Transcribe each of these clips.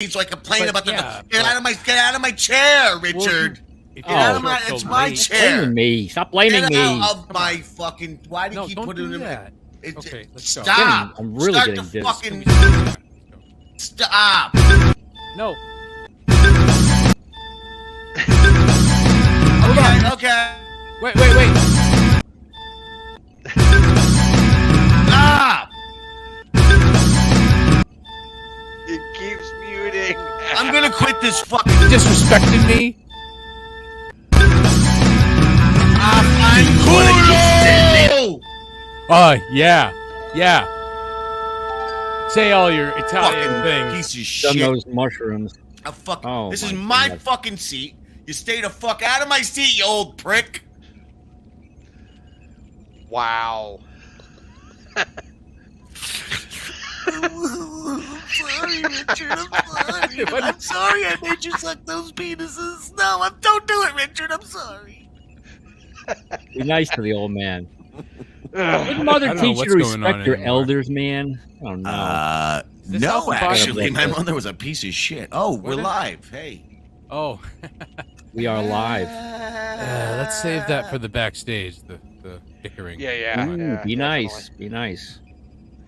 so I complain about yeah, get out of my chair, Richard. Get out of my it's my chair. Blaming me. Stop blaming me. Get out of my fucking why do you keep don't putting do it that. in Okay, let's go. Stop. I'm really Start getting the dizzy. fucking stop. No. Okay. Wait. Stop. It keeps muting. I'm gonna quit this fucking. Disrespecting me? I'm cool. Yeah. Say all your Italian Fucking things. piece of Done shit. those mushrooms. Oh, This is my my God. fucking seat. You stay the fuck out of my seat, you old prick. Wow. Sorry, Richard. I'm sorry. I'm sorry I made you suck those penises. No, don't do it, Richard. I'm sorry. Be nice to the old man. Ugh. Didn't mother I don't know teach you what's to going on respect your anymore. elders, man? I don't know. this No, Alpha actually, Bottom? my mother was a piece of shit. Oh, we're What is- live. Hey. Oh, We are live. let's save that for the backstage, the bickering. Yeah. Ooh, yeah, be nice. definitely. Be nice.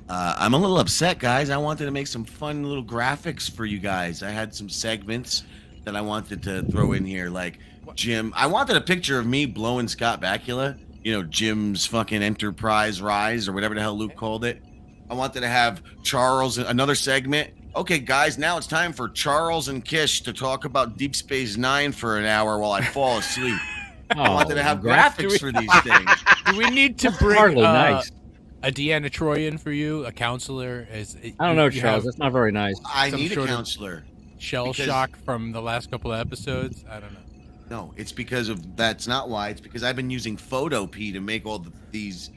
I'm a little upset, guys. I wanted to make some fun little graphics for you guys. I had some segments that I wanted to throw in here, like Jim. I wanted a picture of me blowing Scott Bakula. You know, Jim's fucking Enterprise Rise or whatever the hell Luke called it. I wanted to have Charles, another segment. Okay, guys, now it's time for Charles and Kish to talk about Deep Space Nine for an hour while I fall asleep. I wanted to have graphics for these things. Do we need to bring Hardly nice. a Deanna Troy in for you, a counselor? I don't know, you Charles. have That's not very nice. I Some need a sort of- counselor. shell because- shock from the last couple of episodes. I don't know. No, it's because of that's not why. It's because I've been using Photopea to make all these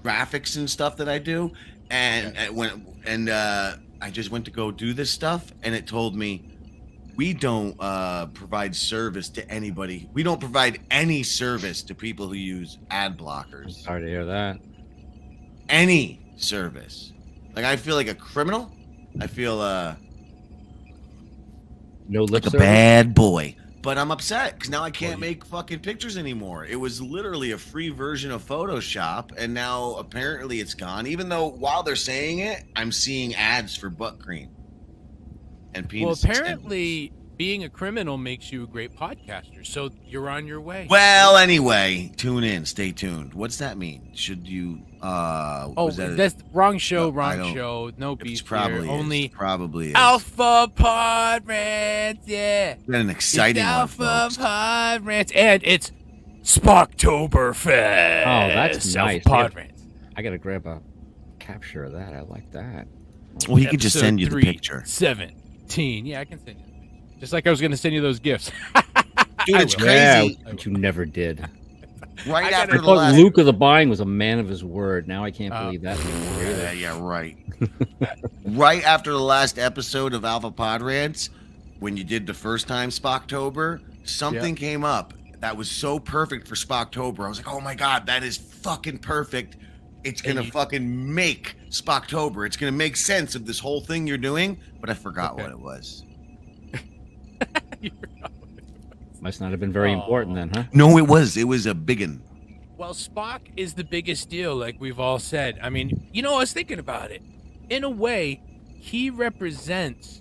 graphics and stuff that I do, and I just went to go do this stuff, and it told me we don't provide service to anybody. We don't provide any service to people who use ad I'm blockers. sorry to hear that. Any service. Like I feel like a criminal. I feel No lip like a service? bad boy. But I'm upset because now I can't make fucking pictures anymore. It was literally a free version of Photoshop, and now apparently it's gone. Even though while they're saying it, I'm seeing ads for butt cream and penis. Well, apparently, being a criminal makes you a great podcaster, so you're on your way. Well, anyway, tune in. Stay tuned. What's that mean? Should you? Oh, was that that's wrong show. No, I Wrong don't- show. No It's beef probably here. is. Only Probably is. Alpha Pod Rants. Yeah. Got an exciting It's one, Alpha folks. Pod Rants, and it's Spocktober Fest. Oh, that's Alpha nice. Pod Rants. I gotta grab a capture of that. I like that. Well, he could just Episode send you the 3, picture. 17. Yeah, I can send you. Just like I was going to send you those gifts. Dude, it's I will. crazy. Yeah, but you never did. Right I after I the thought last. Luke of the Buying was a man of his word. Now I can't Oh. believe that anymore either. Yeah, right. Right after the last episode of Alpha Pod Rants, when you did the first time Spocktober, something came up that was so perfect for Spocktober. I was like, oh my God, that is fucking perfect. It's going to fucking make Spocktober. It's going to make sense of this whole thing you're doing, but I forgot what it was. Must not have been very important then, huh? No, it was. It was a biggin. Well, Spock is the biggest deal, like we've all said. I mean, you know, I was thinking about it. In a way, he represents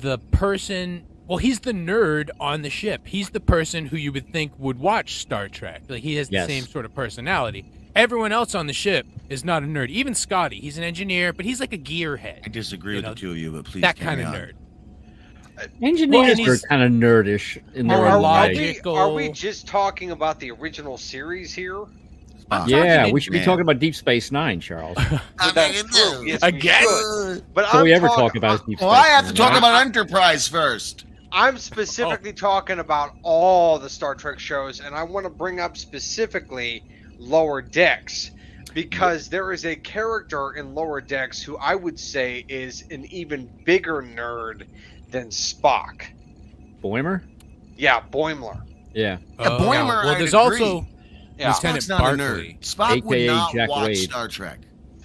the person. Well, he's the nerd on the ship. He's the person who you would think would watch Star Trek. Like he has the Yes. same sort of personality. Everyone else on the ship is not a nerd. Even Scotty, he's an engineer, but he's like a gearhead. I disagree with the two of you, but please That carry kind of on. nerd. Engineers and are he's- kind of nerdish in their More own logic. way. Are we just talking about the original series here? Spock. Yeah, talking we should be man. talking about Deep Space Nine, Charles. That's true. Yes, we Again? should. But All we ever talking- talk about is Deep Space Well, I have to Nine, talk right? about Enterprise first. I'm specifically talking about all the Star Trek shows, and I want to bring up specifically Lower Decks, because there is a character in Lower Decks who I would say is an even bigger nerd than Spock. Boimer? Yeah, Boimler. Yeah. Boimer, Well, I'd there's agree. also Yeah. Lieutenant Spock's not a Barclay. nerd. Spock would AKA not Jack watch Wade. Star Trek.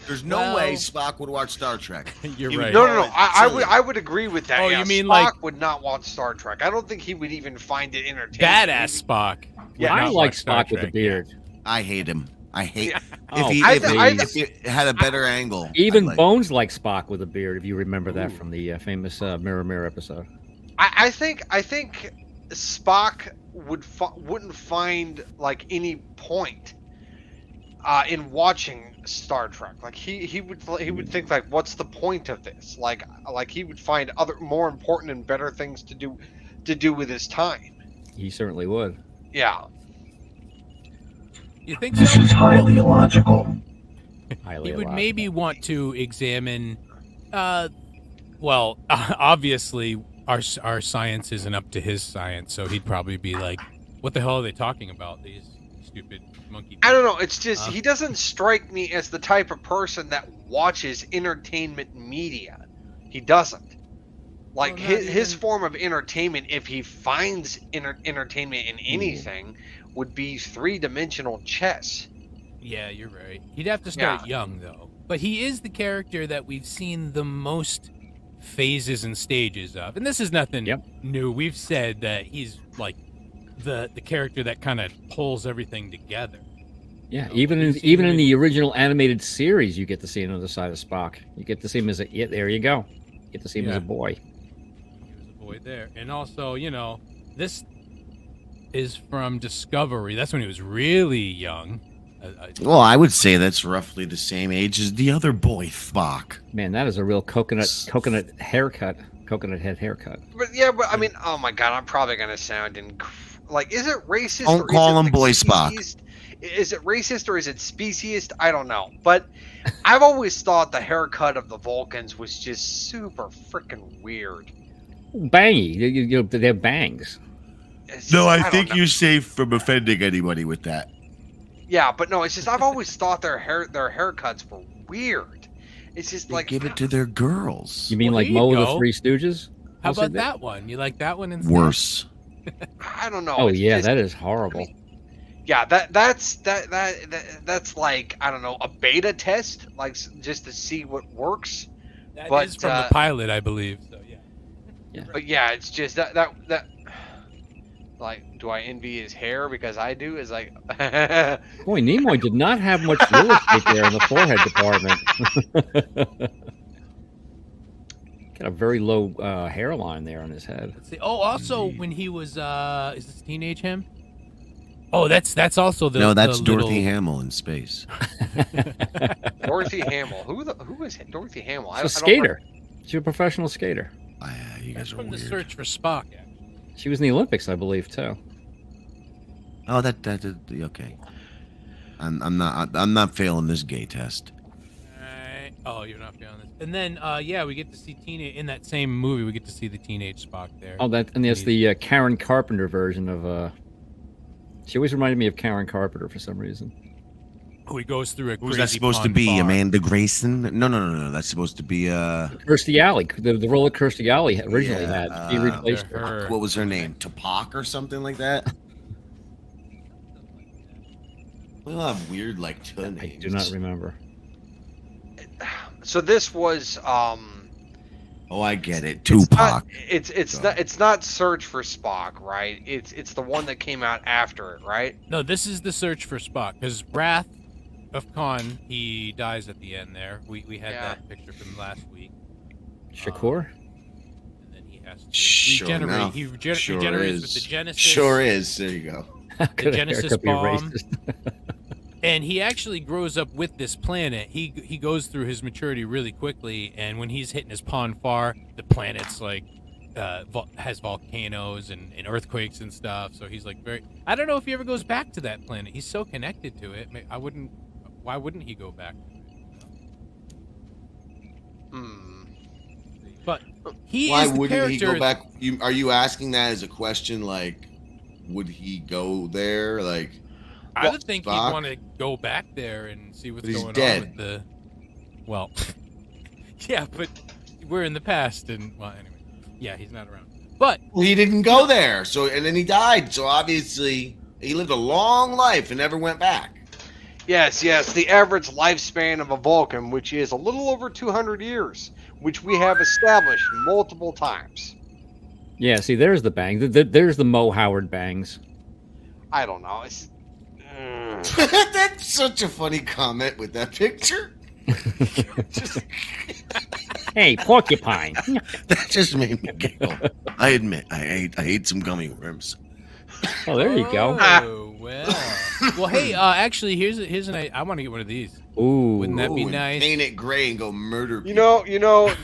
There's no way Spock would watch Star Trek. You're He would right. No, call no, no. it I silly. would agree with that. Oh, yeah, you mean Spock like- would not watch Star Trek. I don't think he would even find it entertaining. Badass Spock. Yeah, would I not like watch Star Spock with the Trek. beard. I hate him. I hate Yeah. Oh, if he had a better angle. Even I'd like- Bones likes Spock with a beard. If you remember that from the famous Mirror Mirror episode. I think Spock wouldn't find like any point in watching Star Trek. Like he would think like, what's the point of this? Like he would find other more important and better things to do with his time. He certainly would. Yeah. You think This so? is highly illogical. Highly He would illogical. maybe want to examine. Well, obviously, our science isn't up to his science, so he'd probably be like, "What the hell are they talking about? These stupid monkey." I don't know. It's just he doesn't strike me as the type of person that watches entertainment media. He doesn't. Like Well, not his even- form of entertainment, if he finds entertainment in anything, would be three-dimensional chess. Yeah, you're right. He'd have to start Yeah. young, though. But he is the character that we've seen the most phases and stages of, and this is nothing Yep. new. We've said that he's like the character that kind of pulls everything together. Yeah, know, even we've seen in him the original animated series, you get to see another side of Spock. You get to see him as a there you go. You get to see him as Yeah. a boy. He was a boy there, and also, this is from Discovery. That's when he was really young. Well, I would say that's roughly the same age as the other boy, Spock. Man, that is a real coconut haircut, coconut head haircut. But yeah, but I mean, oh my god, I'm probably gonna sound like, is it racist? Don't or call is it, him like, Boy Spock. speciesist? Is it racist or is it speciesist? I don't know. But I've always thought the haircut of the Vulcans was just super freaking weird. Bangy, they have bangs. It's No, just- I don't think know. you're safe from offending anybody with that. Yeah, but no, it's just I've always thought their haircuts were weird. It's just They like give it to their girls. You mean Well, like here you Mo of the go. Three Stooges? How Also about that- that one? You like that one instead? Worse. I don't know. Oh it's yeah, just- that is horrible. Yeah, that's like, I don't know, a beta test, like just to see what works. That But, is from the pilot, I believe. So yeah. But yeah, it's just that like, do I envy his hair because I do? Is like, Boy, Nimoy did not have much real estate there in the forehead department. Got a very low hairline there on his head. Let's see. Oh, also when he was is this teenage him? Oh, that's also the No, that's the Dorothy little... Hamill in space. Dorothy Hamill. Who is Dorothy Hamill? She's a I don't skater. She's a professional skater. You That's guys are from the weird. Search for Spock. Actually. She was in the Olympics, I believe, too. Oh, that okay. I'm not failing this gay test. Alright. Oh, you're not feeling this. And then yeah, we get to see teenage in that same movie. We get to see the teenage Spock there. Oh, and that's the Karen Carpenter version of. She always reminded me of Karen Carpenter for some reason. Who he goes through a Who's crazy that supposed to pond be? bar. Amanda Grayson? No. That's supposed to be Kirstie Alley, the role that Kirstie Alley originally Yeah, had. He replaced her. her. what was her name? Tupac or something like that? We all have weird like names. I do not remember. So this was Oh, I get it. it's not, Tupac. it's not Search for Spock, right? It's the one that came out after it, right? No, this is the Search for Spock because Wrath of Khan, he dies at the end there. We had Yeah. that picture from last week. Shakur? And then he has to Sure regenerate. enough. He Sure regenerates is. with the Genesis. Sure is. There you go. How could a Genesis haircut be bomb. racist? And he actually grows up with this planet. He goes through his maturity really quickly, and when he's hitting his pon farr, the planet's like has volcanoes and earthquakes and stuff. So he's like very. I don't know if he ever goes back to that planet. He's so connected to it. I wouldn't. Why wouldn't he go back? But he Why is the wouldn't he character. go back? Are you asking that as a question? Like, would he go there? Like, I would think Spock? he'd want to go back there and see what's But he's going dead. on with the. Well, yeah, but we're in the past, and well, anyway, yeah, he's not around. But well, he didn't go there. So, and then he died. So obviously, he lived a long life and never went back. Yes, the average lifespan of a Vulcan, which is a little over 200 years, which we have established multiple times. Yeah, see, there's the bangs. There's the Mo Howard bangs. I don't know. That's such a funny comment with that picture. Hey, porcupine. That just made me giggle. I admit, I ate some gummy worms. Oh, there you go. Oh, well, hey, actually, here's an I want to get one of these. Ooh. Wouldn't that be and nice? Paint it gray and go murder people.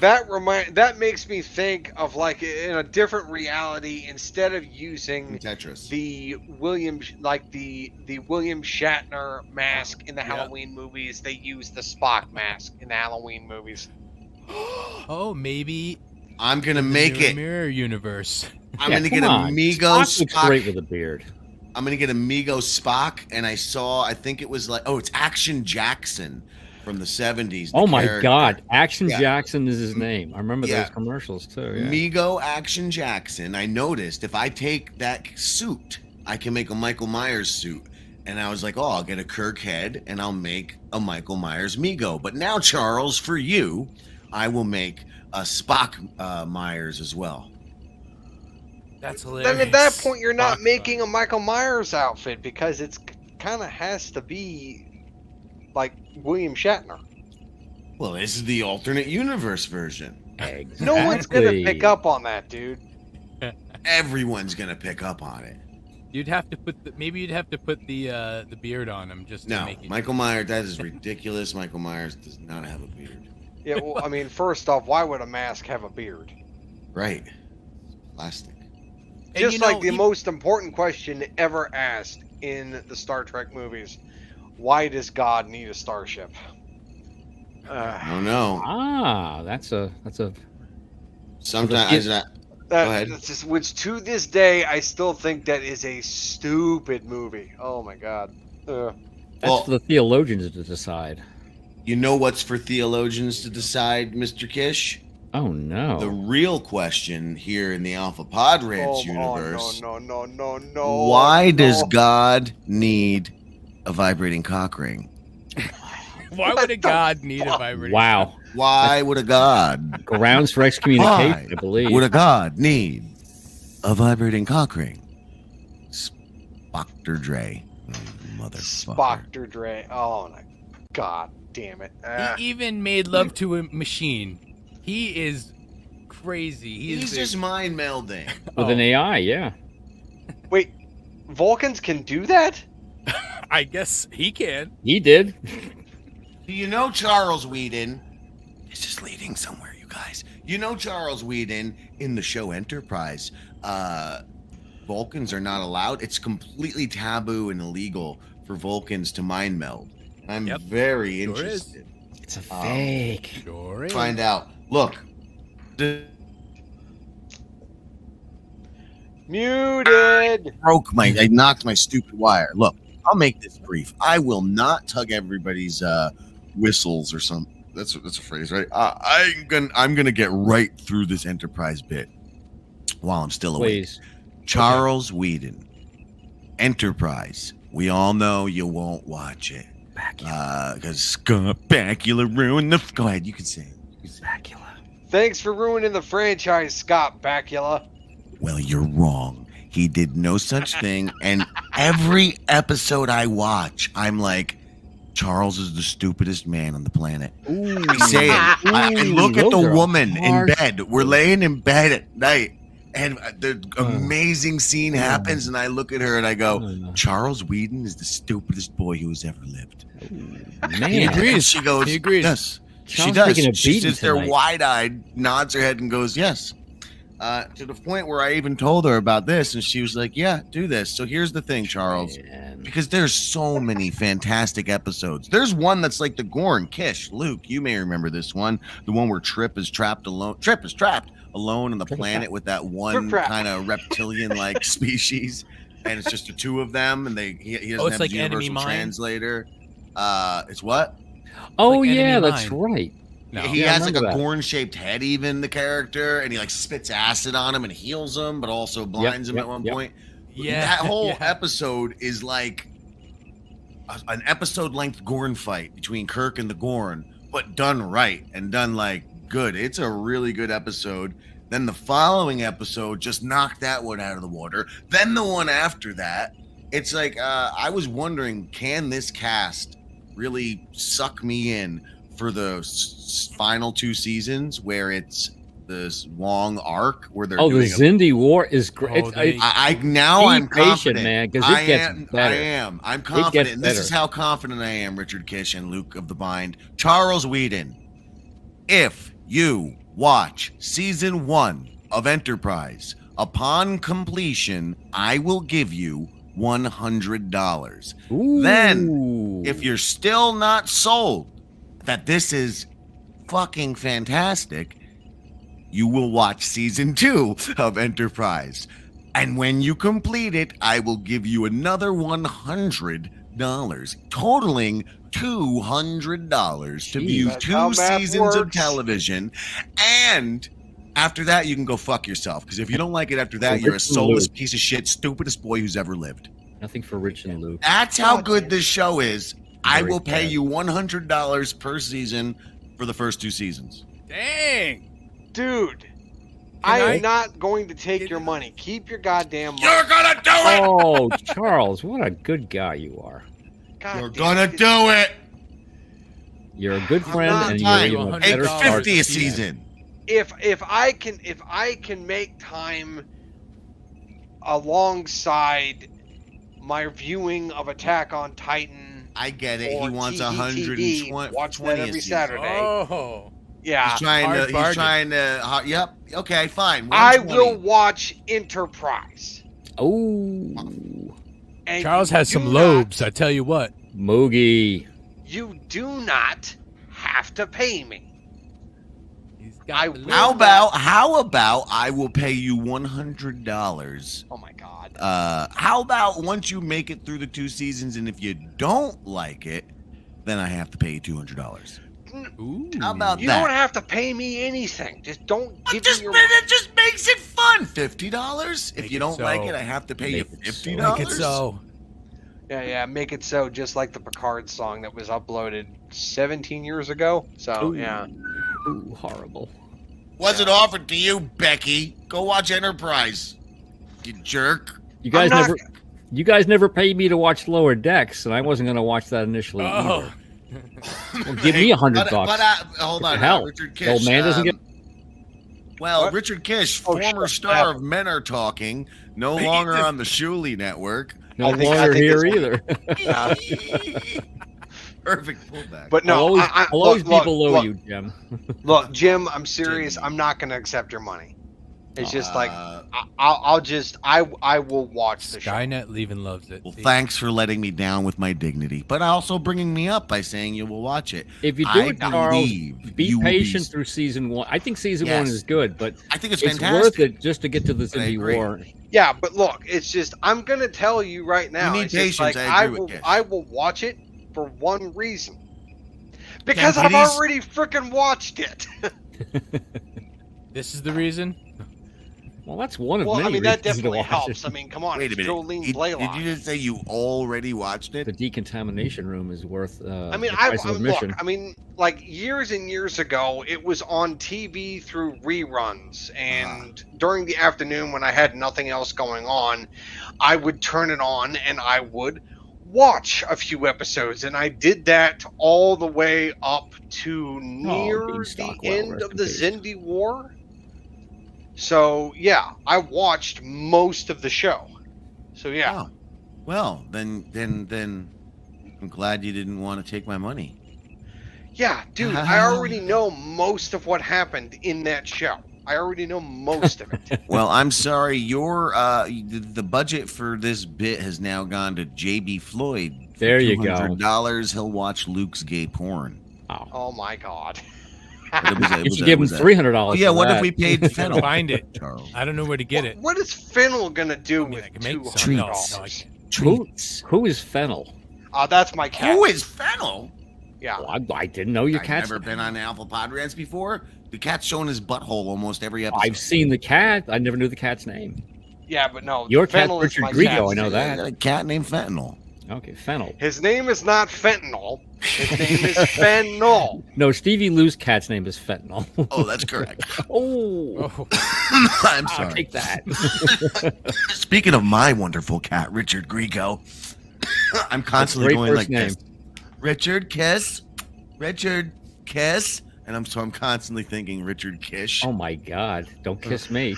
That makes me think of like in a different reality, instead of using Tetris. the William Shatner mask in the Halloween movies, they use the Spock mask in the Halloween movies. Oh, maybe I'm gonna make it. Mirror universe. I'm gonna get Amigo Spock looks Spock. great with a beard. I'm gonna get Amigo Spock, and I think it was like, it's Action Jackson from the 70s. Oh my character. God, Action Yeah. Jackson is his name. I remember Yeah. those commercials too. Yeah. Amigo Action Jackson. I noticed if I take that suit, I can make a Michael Myers suit. And I was like, I'll get a Kirk head and I'll make a Michael Myers Migo. But now, Charles, for you, I will make a Spock Myers as well. That's hilarious. Then at that point, you're not Spock making a Michael Myers outfit, because it's kind of has to be like William Shatner. Well, this is the alternate universe version. Exactly. No one's gonna pick up on that, dude. Everyone's gonna pick up on it. You'd have to put maybe you'd have to put the beard on him just to No, make it. Michael Myers, that is ridiculous. Michael Myers does not have a beard. Yeah, well, I mean, first off, why would a mask have a beard? Right. Plastic. And Just you know, like the most important question ever asked in the Star Trek movies: why does God need a starship? I don't know. That's a Sometimes Go ahead. Which to this day, I still think that is a stupid movie. Oh my God. that's Well- for the theologians to decide. You know what's for theologians to decide, Mr. Kish? Oh no. The real question here in the Alpha Podrants universe. No. Why does God need a vibrating cock ring? Why would a god need a vibrating? Wow. Why would a God? Grounds for excommunication, I believe. Would a God need a vibrating cock ring? Spockter Dre. Motherfucker. Spockter Dre. Oh my God damn it. He even made love to a machine. He is crazy. He's just mind melding. With an AI, yeah. Wait, Vulcans can do that? I guess he can. He did. Do you know Charles Whedon? This is leading somewhere, you guys. You know Charles Whedon in the show Enterprise. Vulcans are not allowed. It's completely taboo and illegal for Vulcans to mind meld. I'm very Sure interested. It's a fake. Sure is. Find out. Look. Muted. I knocked my stupid wire. Look, I'll make this brief. I will not tug everybody's whistles or something. That's a phrase, right? I'm gonna get right through this Enterprise bit while I'm still awake. Please. Charles Whedon, Enterprise. We all know you won't watch it because Scott Bakula ruined the. Go ahead, you can say it. Bakula. Thanks for ruining the franchise, Scott Bakula. Well, you're wrong. He did no such thing. And every episode I watch, I'm like, Charles is the stupidest man on the planet. Ooh. I say it. I look at Those the are woman in harsh. bed. We're laying in bed at night. And the amazing scene happens. And I look at her and I go, Charles Whedon is the stupidest boy who has ever lived. Man. He agrees. And she goes, He agrees. yes. She Charles does. taking a She beating sits there tonight. wide-eyed, nods her head, and goes, yes. To the point where I even told her about this, and she was like, yeah, do this. So here's the thing, Charles. Man. Because there's so many fantastic episodes. There's one that's like the Gorn, Kish, Luke, you may remember this one. The one where Trip is trapped alone. Trip is trapped alone on the planet with that one Trip. kind of reptilian-like species. And it's just the two of them, and he doesn't it's have like a Enemy universal Mine? translator. It's what? Oh, like yeah, Enemy that's Mine. right. No. He Yeah, I has like a remember that. Gorn-shaped head, even the character, and he like spits acid on him and heals him, but also blinds him yep, at one yep. point. Yeah, That whole yeah. episode is like an episode length Gorn fight between Kirk and the Gorn, but done right and done like good. It's a really good episode. Then the following episode just knocked that one out of the water. Then the one after that, it's like I was wondering, can this cast really suck me in for the final 2 seasons where it's this long arc where they're the doing Zindi War is great. Oh, they- I'm patient, confident, man, because it gets better. I'm gets confident. And this better. is how confident I am, Richard Kish and Luke of the Bind. Charles Whedon, if you watch season 1 of Enterprise, upon completion, I will give you $100. Ooh. Then, if you're still not sold that this is fucking fantastic, you will watch season 2 of Enterprise. And when you complete it, I will give you another $100, totaling $200 to view That's how 2 math seasons of works. television. And after that, you can go fuck yourself. Because if you don't like it after that, So you're a Rich and soulless Luke. piece of shit, stupidest boy who's ever lived. Nothing for Rich and Luke. That's how God good damn. this show is. I Very will pay bad. you $100 per season for the first 2 seasons. Dang. Dude, I- I'm not going to take your money. Keep your goddamn money. You're gonna do it! Oh, Charles, what a good guy you are. God You're damn gonna it. do it! You're a good I'm friend, not and dying. you're even a Hey, better $8.50 start. 50th season. If I can make time alongside my viewing of Attack on Titan, I get it. or He wants TVTV, 120. watch that every Saturday. Oh. Yeah, He's trying hard to. He's bargain. trying to. Yep. Okay. Fine. I 120. will watch Enterprise. Oh, And Charles you has do some not- lobes, I tell you what. Moogie. You do not have to pay me. He's I got the will- lobes. How about I will pay you $100? Oh my god. How about once you make it through the 2 seasons, and if you don't like it, then I have to pay you $200. Ooh. How about You that? don't have to pay me anything. Just don't give Just, me your it just makes it fun. $50. If Make you it don't like so. it, I have to pay you Make it so. $50. Make it so. Yeah, make it so, just like the Picard song that was uploaded 17 years ago. So, Ooh. yeah. Ooh, horrible. Wasn't offered to you, Becky. Go watch Enterprise. You jerk. You guys I'm not- never. You guys never paid me to watch Lower Decks, and I wasn't going to watch that initially Oh. either. Well, give me $100 But, bucks. hold What on, the hell? Richard The Kish. old man doesn't get. Well, What? Richard Kish, Oh, former shit. star of Men Are Talking, no He longer just- on the Shuli network. No I think longer here it's- either. Perfect pullback. But no, I'll always be look, below look, you, Jim. Look, Jim, I'm serious. Jim. I'm not going to accept your money. It's just like Uh, I will watch the show. Skynet leaving loves it. well, See? thanks for letting me down with my dignity, but also bringing me up by saying you will watch it. If you do I it, Charles, believe be you will patient through season 1. I think season 1 Yes. is good, but I think it's it's fantastic. worth it just to get to the I Zindi agree. War. Yeah, but look, it's just I'm going to tell you right now. need It's just patience, like, I agree with Kish. I will watch it for one reason. Because Yeah, I've but he's- already freaking watched it. This is the reason? Well, that's one of Well, many I mean that reasons to definitely watch helps. it. I mean, come on, Wait a it's minute. Jolene Did Blaylock. you just say you already watched The it? decontamination room is worth. I mean, the price of look, admission. I mean, like years and years ago, it was on TV through reruns, and during the afternoon when I had nothing else going on, I would turn it on and I would watch a few episodes, and I did that all the way up to near the Beanstalk, well, end rest of in the peace. Zindi War. So yeah, I watched most of the show. So yeah. Oh. Well, then I'm glad you didn't want to take my money. Yeah, dude, I already know most of what happened in that show. I already know most of it. Well, I'm sorry. Your the budget for this bit has now gone to JB Floyd. For There you go. $200, he'll watch Luke's gay porn. Wow. Oh my god. You should give him $300. Oh yeah, for what if that. we paid Gotta Fennel? find it. Charles. I don't know where to get it. What is Fennel gonna do I mean, with I can make $200? some. No, Treats. no, I can't. Treats. Who is Fennel? That's my cat. Who is Fennel? Yeah. Well, I didn't know your I've cat's. never been on Alpha Podrants before. The cat's showing his butthole almost every episode. I've seen the cat. I never knew the cat's name. Yeah, but no. Your cat's Fennel is Richard my Grieco, cat. I know I that. got a cat named Fentanyl. Okay, fennel. His name is not fentanyl. His name is fennel. No, Stevie Lou's cat's name is fentanyl. Oh, that's correct. Oh, Oh, I'm I'll sorry. take that. Speaking of my wonderful cat, Richard Grieco, I'm constantly Great going first like name. this. Richard Kiss, Richard Kiss, and I'm constantly thinking Richard Kish. Oh my God! Don't kiss me.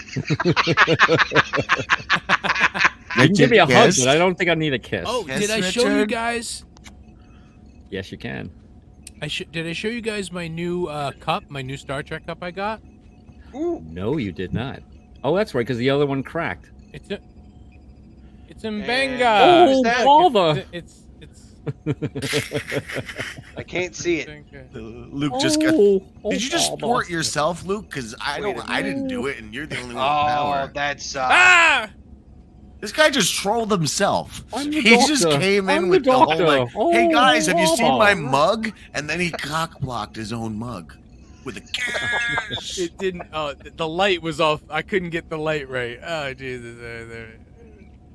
You Richard can give me a hug, Kiss. but I don't think I need a kiss. oh, Yes, did I show you Richard? guys? Yes, you can. Did I show you guys my new cup, my new Star Trek cup I got? Ooh. No, you did not. Oh, that's right, because the other one cracked. It's in And- Benga. Who's Oh, that? bother! It's I can't see it. Luke just got. Oh, Did you just bother. sport yourself, Luke? Because I Wait don't. a I didn't do it, and you're the only one with Oh, power. that's ah! This guy just trolled himself. I'm the He just doctor. came in I'm with the the whole doctor. like, "Hey guys, have you Oh, seen my bother. mug?" And then he cock blocked his own mug with a kiss. It didn't. Oh, the light was off. I couldn't get the light right. Oh Jesus! There.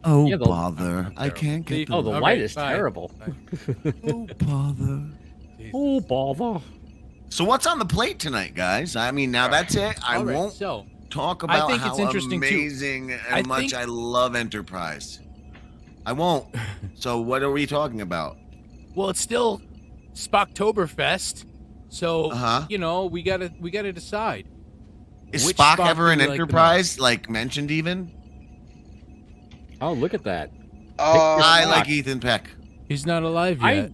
Oh Yeah, the- bother! I can't The- get Oh, the All light right, is fine. terrible. Oh bother! Jesus. Oh, bother. So what's on the plate tonight, guys? I mean, now that's it. I All right, won't So talk about think how it's interesting, too. amazing and I much think- I love Enterprise. I won't. So what are we talking about? well, it's still Spocktoberfest, so Uh-huh. you know we gotta decide. Is Which Spock Spock ever do in you like the Enterprise? Like mentioned even? Oh, look at that. I Spock. like Ethan Peck. He's not alive yet.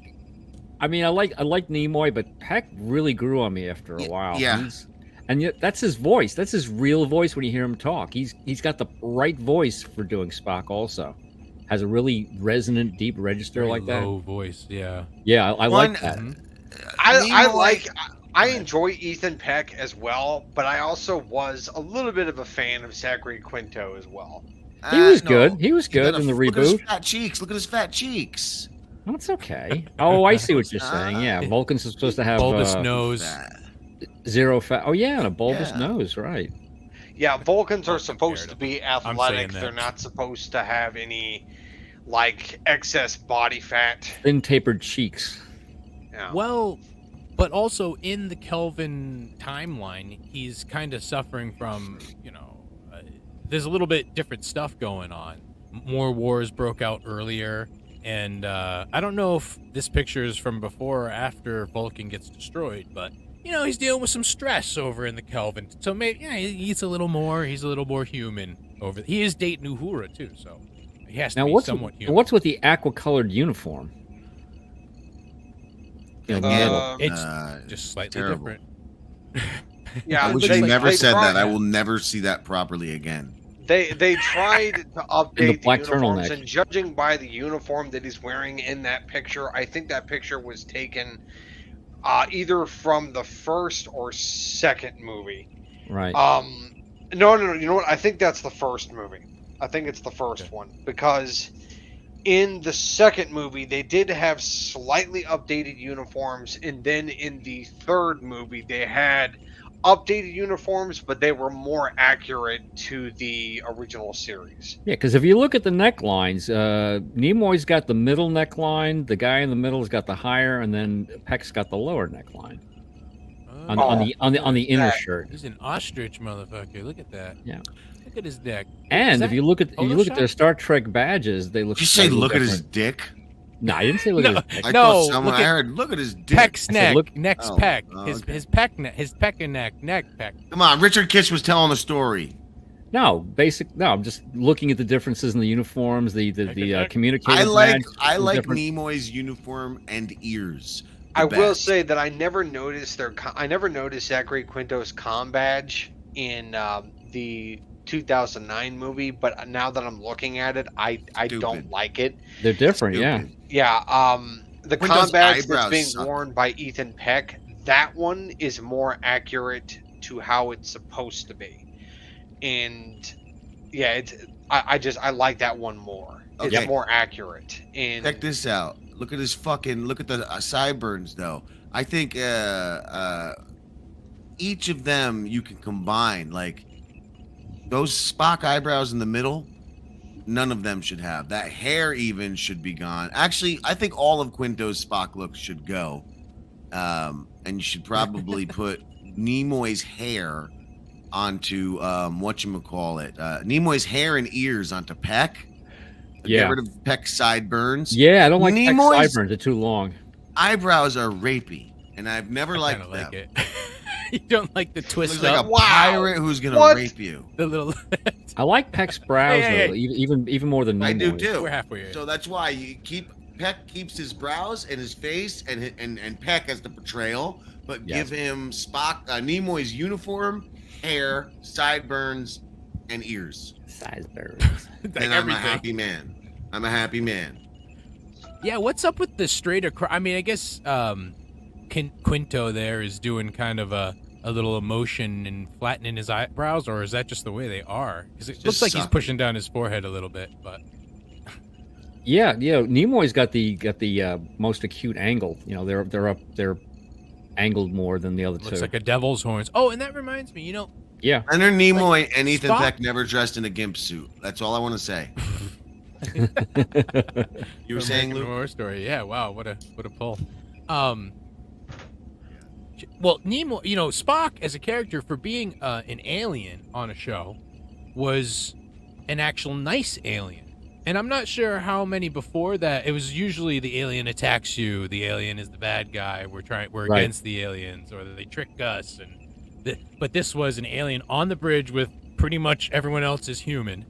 I mean, I like Nimoy, but Peck really grew on me after a while. yeah. And yet, that's his voice. That's his real voice when you hear him talk. He's got the right voice for doing Spock. Also, has a really resonant, deep register Very like that. low voice. Yeah. Yeah, I One- like that. I enjoy Ethan Peck as well, but I also was a little bit of a fan of Zachary Quinto as well. He was No. good. He was He good got in the Look at his reboot. fat cheeks. Look at his fat cheeks. That's okay. Oh, I see what you're saying. Yeah, Vulcans are supposed to have Bulbous nose. Fat. zero fat. Oh yeah, and a bulbous Yeah. nose, right? Yeah, Vulcans are Not supposed to be athletic. saying They're that. not supposed to have any like excess body fat. Thin tapered cheeks. Yeah. Well, but also in the Kelvin timeline, he's kind of suffering from, there's a little bit different stuff going on. More wars broke out earlier, and I don't know if this picture is from before or after Vulcan gets destroyed, but he's dealing with some stress over in the Kelvin. So maybe he eats a little more. He's a little more human over. He is dating Uhura too, so he has to Now be what's somewhat human. what's with the aqua colored uniform? You know, Again, metal. It's just slightly terrible. different. Yeah, I wish they- you never they said tried- that. I will never see that properly again. They tried to update the black uniforms, turtleneck. and judging by the uniform that he's wearing in that picture, I think that picture was taken either from the first or second movie. Right. No. You know what? I think that's the first movie. I think it's the first one because in the second movie they did have slightly updated uniforms, and then in the third movie they had updated uniforms, but they were more accurate to the original series. Yeah, because if you look at the necklines, Nimoy's got the middle neckline, the guy in the middle's got the higher, and then Peck's got the lower neckline on the inner that- shirt. He's an ostrich motherfucker. Look at that. Yeah. Look at his neck. And Is if that you look at Photoshop? their Star Trek badges, they look. Did you say slightly look at his different. dick? No, I didn't say look No. at his dick. I No, thought someone. look I at heard look at his dick. Peck's I said, neck. look- Neck's Oh, peck. oh, His okay. his peck neck. His peck and neck. Neck peck. Come on, Richard Kish was telling a story. No, I'm just looking at the differences in the uniforms, the communication. I like badge is different. Nimoy's uniform and ears. the I will best. say that I never noticed Zachary Quinto's comm badge in the 2009 movie, but now that I'm looking at it, I Stupid. don't like it. They're different, yeah. Stupid. Yeah, the Quinto's comm badge that's eyebrows being suck. worn by Ethan Peck, that one is more accurate to how it's supposed to be. And yeah, I like that one more. It's Okay. more accurate. And Check this out. Look at the sideburns though. I think each of them you can combine. Like those Spock eyebrows in the middle, None of them should have. That hair even should be gone. Actually, I think all of Quinto's Spock looks should go. And you should probably put Nimoy's hair onto whatchamacallit. Nimoy's hair and ears onto Peck. Yeah. Get rid of Peck's sideburns. Yeah, I don't like Peck's Nimoy's sideburns. They're too long. eyebrows are rapey, and I've never I liked kinda them. like it. You don't like the twist Looks like up, a pirate who's gonna What? rape you. the little. I like Peck's brows Hey. though, even more than I do Nimoy's. too. We're halfway here. So that's why you Peck keeps his brows and his face and Peck as the portrayal, but Yes. give him Spock Nimoy's uniform, hair, sideburns, and ears. Sideburns. Like And I'm a everything. happy man. I'm a happy man. Yeah, what's up with the straight across? I mean, I guess Quinto there is doing kind of a little emotion and flattening his eyebrows, or is that just the way they are? Because it looks like he's sucking. pushing down his forehead a little bit, but Yeah. Nimoy's got the most acute angle. You know, they're angled more than the other looks two. like a devil's horns. Oh, and that reminds me, you know, Yeah. Leonard Nimoy and Ethan Spock- Peck never dressed in a gimp suit. That's all I want to say. You were saying, American Luke? Horror Story. Yeah, wow, what a pull. Well, Nimoy, you know, Spock as a character for being an alien on a show was an actual nice alien. And I'm not sure how many before that. It was usually the alien attacks you, the alien is the bad guy, we're Right. against the aliens, or they trick us, but this was an alien on the bridge with pretty much everyone else is human.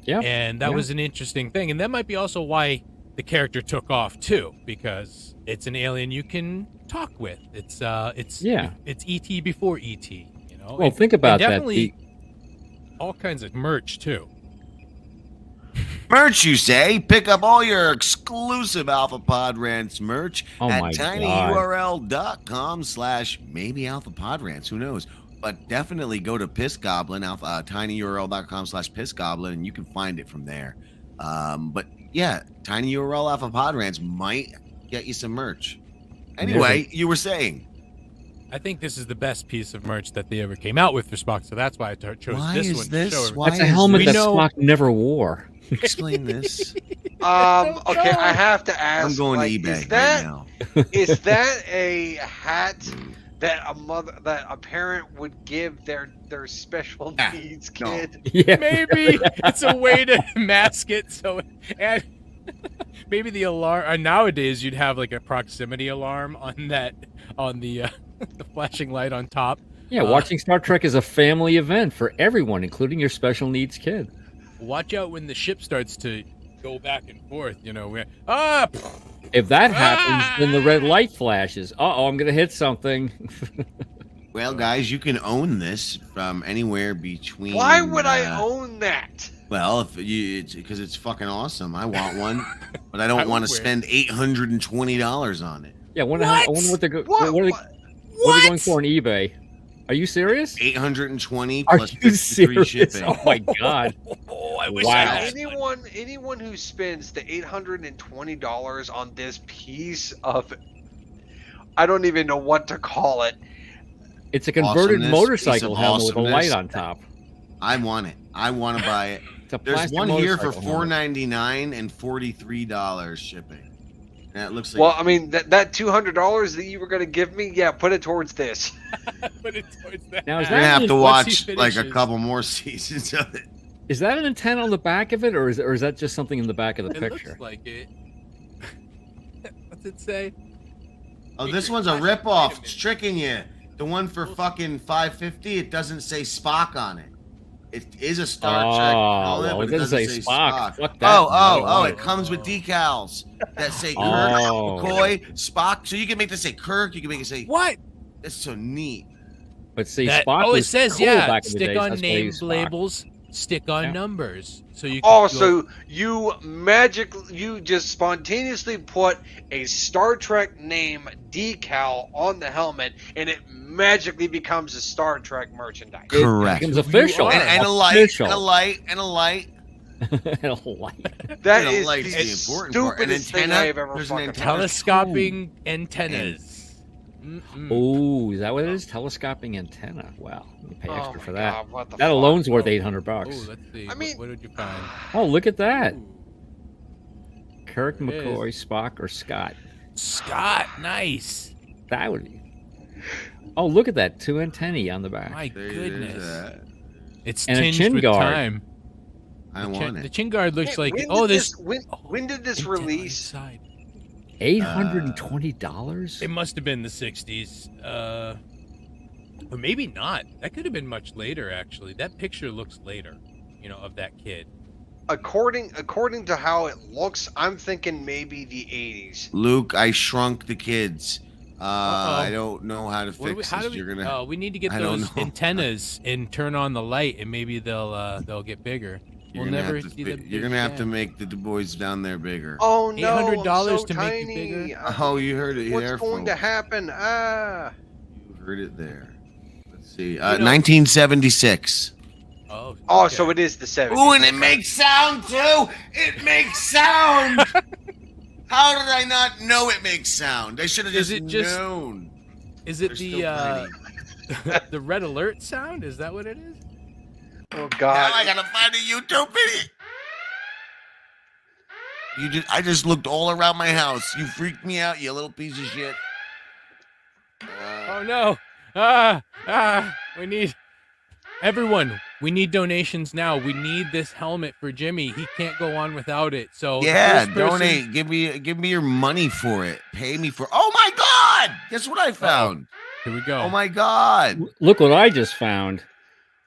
Yeah. And that Yeah. was an interesting thing. And that might be also why the character took off too, because it's an alien you can talk with. It's Yeah. it's ET before ET, you know. Well, And- think about and that. definitely all kinds of merch too. Merch, you say? Pick up all your exclusive Alpha Podrants merch Oh at my God. tinyurl.com/maybe Alpha Podrants. Who knows? But definitely go to Piss Goblin, tinyurl.com/Piss Goblin, and you can find it from there. But yeah, tinyurl Alpha Podrants might get you some merch. Anyway, you were saying. I think this is the best piece of merch that they ever came out with for Spock, so that's why I chose Why this is one. this? To show Why That's a is helmet we that know- Spock never wore. Explain this. Okay, I have to ask. I'm going like, to eBay Is that right now. is that a hat that a parent would give their special Ah, needs no. kid? Yeah. Maybe it's a way to mask it. So, and maybe the alarm. Nowadays, you'd have like a proximity alarm on the the flashing light on top. Yeah, watching Star Trek is a family event for everyone, including your special needs kid. Watch out when the ship starts to go back and forth. You know, If that happens, then the red light flashes. Uh-oh, I'm going to hit something. Well, guys, you can own this from anywhere between. Why would I own that? Well, because it's fucking awesome. I want one, but I don't I want to would spend $820 on it. Yeah, I wonder what they're What? what are they going for on eBay. Are you serious? 820 Are plus you 53 serious? shipping. Oh my god. oh, I wish Wow. I had one. Anyone who spends the $820 on this piece of, I don't even know what to call it. It's a converted Awesomeness, motorcycle piece of helmet with a light awesomeness. on top. I want it. I want to buy it. It's a There's plastic one here for motorcycle helmet. $4.99 and $43 shipping. And it looks like Well, I mean, that $200 that you were going to give me, yeah, put it towards this. Put it towards that. Now, is you're gonna that have to Once he watch like a finishes. couple more seasons of it. Is that an antenna on the back of it, or is that just something in the back of the It picture? looks like it. What's it say? Oh, this one's a Wait a ripoff. minute. It's tricking you. The one for fucking $5.50, it doesn't say Spock on it. It is a Star Trek helmet, well, but it doesn't say Spock. Fuck that. Oh, No, I don't oh, want it comes with decals that say Kirk, Oh. McCoy, Spock. So you can make this say Kirk. You can make it say. What? That's so neat. But see, That- Spock oh, it was says cool yeah. back in the Stick days. on That's why he name was Spock. labels. Stick on Yeah. numbers. So you. Oh, can go- so you just spontaneously put a Star Trek name decal on the helmet, and it magically becomes a Star Trek merchandise. It Correct. becomes official. are. And a light, Official. and a light, and a light. And a light. That You know, is like, the the important part. An stupidest thing antenna, I've ever there's an fucking antenna. heard. telescoping antennas. Oh, is that what it is? Telescoping antenna. Wow, you pay extra for that. God, what the That fuck? alone's worth Oh. $800. Oh, let's see. I mean, what did you find? Oh, look at that. Ooh, Kirk, There it McCoy, Spock, or Scott. Scott, nice. That would be. Oh, look at that. 2 antennae on the back. My goodness. It's And a tinged chin with guard. time. I The want The it. chin guard looks like when oh did this. when did this antenna release? inside. $820? It must have been the 60s. Or maybe not. That could have been much later, actually. That picture looks later, of that kid. According to how it looks, I'm thinking maybe the 80s. Luke, I shrunk the kids. Uh-oh. I don't know how to fix this. You're gonna. we need to get I don't those know. antennas and turn on the light, and maybe they'll get bigger. You're We'll gonna never have to see them. you're gonna have to make the boys down there bigger. Oh no! $800 so to make you tiny. bigger? Oh, you heard it What's there, going to folks. happen? You heard it there. Let's see. 1976. Oh, Oh, okay. so it is the 70s. Ooh, and it makes sound too. It makes sound. How did I not know it makes sound? I should have Is just it just- known. Is it They're the still tiny. the red alert sound? Is that what it is? Oh Now God! I gotta find a YouTube video. I just looked all around my house. You freaked me out, you little piece of shit. Oh no! We need everyone. We need donations now. We need this helmet for Jimmy. He can't go on without it. So the Yeah, first person- donate. Give me your money for it. Pay me for. Oh my God! Guess what I found? Here we go. Oh my God! Look what I just found.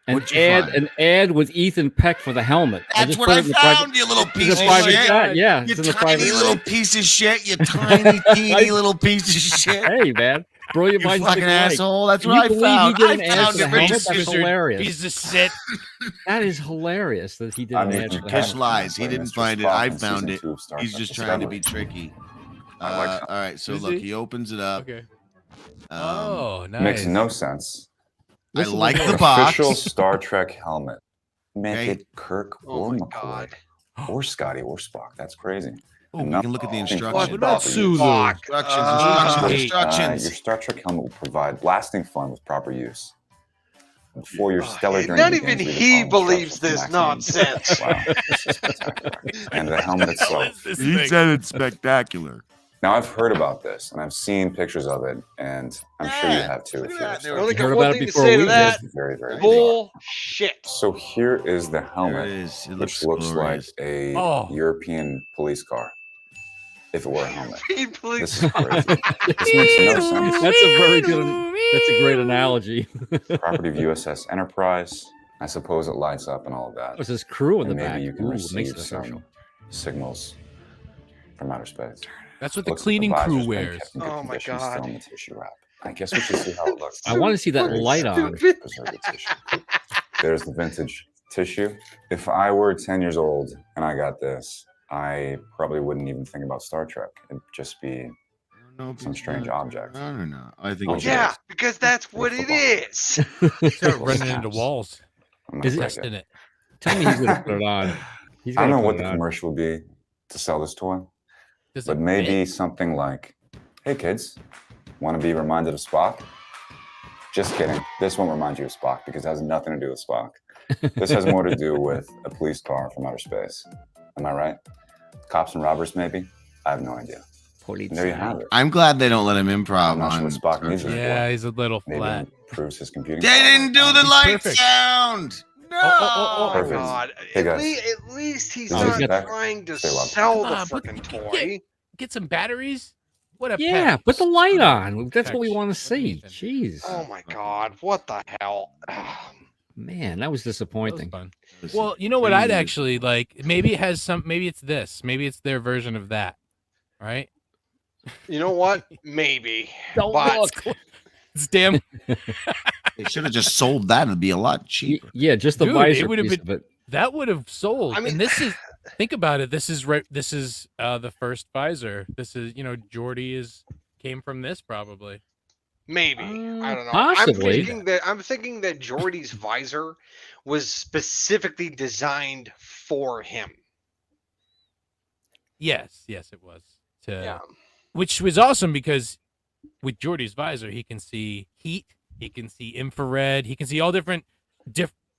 What'd you find? An ad with Ethan Peck for the helmet. That's just what put I it in the private- found, you little it's piece in of the private shit. chat. Yeah, You it's in the tiny private. little piece of shit. You tiny, teeny little piece of shit. Hey, man. Brilliant You minds fucking think alike. asshole. That's Can what you I believe found. he did an I ad found for the it. helmet? Piece That's of- hilarious. Piece of shit. That is hilarious that he did an ad for the Kish helmet. lies. He didn't find it. I found it. He's just trying to be tricky. All right, so Is look, he? he opens it up. Okay. Um, Nice. Makes no sense. I Listen to like this. the box. Official Star Trek helmet. Make Okay. it Kirk Oh or my McCoy God! or Scotty or Spock. That's crazy. Oh, we can look at the What instructions. What about Sulu? Fuck. Instructions. Your Star Trek helmet will provide lasting fun with proper use. And for your stellar journey. Not begins, even read the he following believes instructions this for maximum- nonsense. Wow, this is spectacular. And the helmet itself. He said it's spectacular. Now I've heard about this and I've seen pictures of it, and I'm sure you Yeah, have too. look If at you're a that. Star I only Trek Heard got about one it thing to before say to we that. fan. Very, very. Bullshit. So here is the There helmet, it is. It which looks looks glorious. like a Oh. European police car. If it were a helmet. Please. This is crazy. This makes no sense. That's a very good. That's a great analogy. Property of USS Enterprise. I suppose it lights up and all of that. What's this crew in the And maybe back? you can Ooh, makes receive it official. some signals from outer space. That's what the Looks like cleaning visor's crew been wears. kept in good Oh my condition, God. Still in the tissue wrap. I guess we should see how it looks. I want to see that Fucking light on. stupid. Preserve the tissue. There's the vintage tissue. If I were 10 years old and I got this, I probably wouldn't even think about Star Trek. It'd just be some strange object. I don't know. I think Well, it's Yeah, because that's what it is. Start running into walls, I'm not Is it- gonna get testing it. Tell me he's going to put it on. He's I don't gonna know what put the it on. commercial would be to sell this toy, Does but it maybe fit? something like, "Hey kids, want to be reminded of Spock?" Just kidding. This won't remind you of Spock because it has nothing to do with Spock. This has more to do with a police car from outer space. Am I right? Cops and robbers, maybe? I have no idea. And there you have it. I'm glad they don't let him improv I'm not sure on what Spock needs it Yeah, for. he's a little Maybe flat. it improves his computing. They didn't do the He's light perfect. sound. No. Oh my Perfect. God! Hey, guys. At least he's No, not he's back. trying to Stay low. sell Come the on, freaking but- toy. Get some batteries. What a Yeah, pet. put the light on. That's what we Protection. want to see. Ethan. Jeez, Oh my God! What the hell? man, that was That was disappointing. fun. Well, you know what I'd actually like? Maybe it has some. Maybe it's this. Maybe it's their version of that. Right? You know what? Maybe. Don't But- look. It's damn. They should have just sold that. It'd be a lot cheaper. Yeah, just the Dude, it visor would've piece been- of it. That would have sold. I mean- and this is. Think about it. This is right. This is the first visor. This is Jordy came from this probably. Maybe. I don't know. Possibly. I'm thinking that Geordi's visor was specifically designed for him. Yes, it was. Yeah. Which was awesome because with Geordi's visor, he can see heat, he can see infrared, he can see all different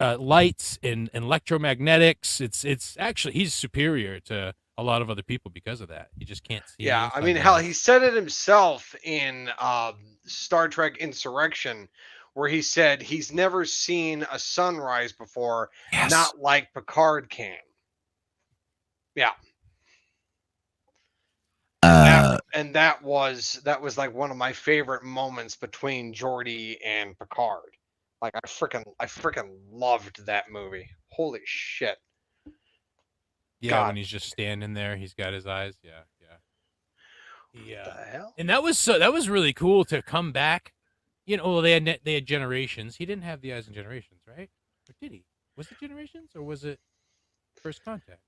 lights and electromagnetics. It's actually he's superior to a lot of other people because of that. You just can't see. Yeah, I mean, hell, he said it himself in Star Trek Insurrection, where he said he's never seen a sunrise before, Yes. not like Picard can. Yeah. And that was like one of my favorite moments between Geordi and Picard. Like I freaking loved that movie. Holy shit. Yeah, God. when he's just standing there, he's got his eyes. Yeah. What the hell? And that was really cool to come back. You know, well, they had Generations. He didn't have the eyes in Generations, right? Or did he? Was it Generations or was it First Contact?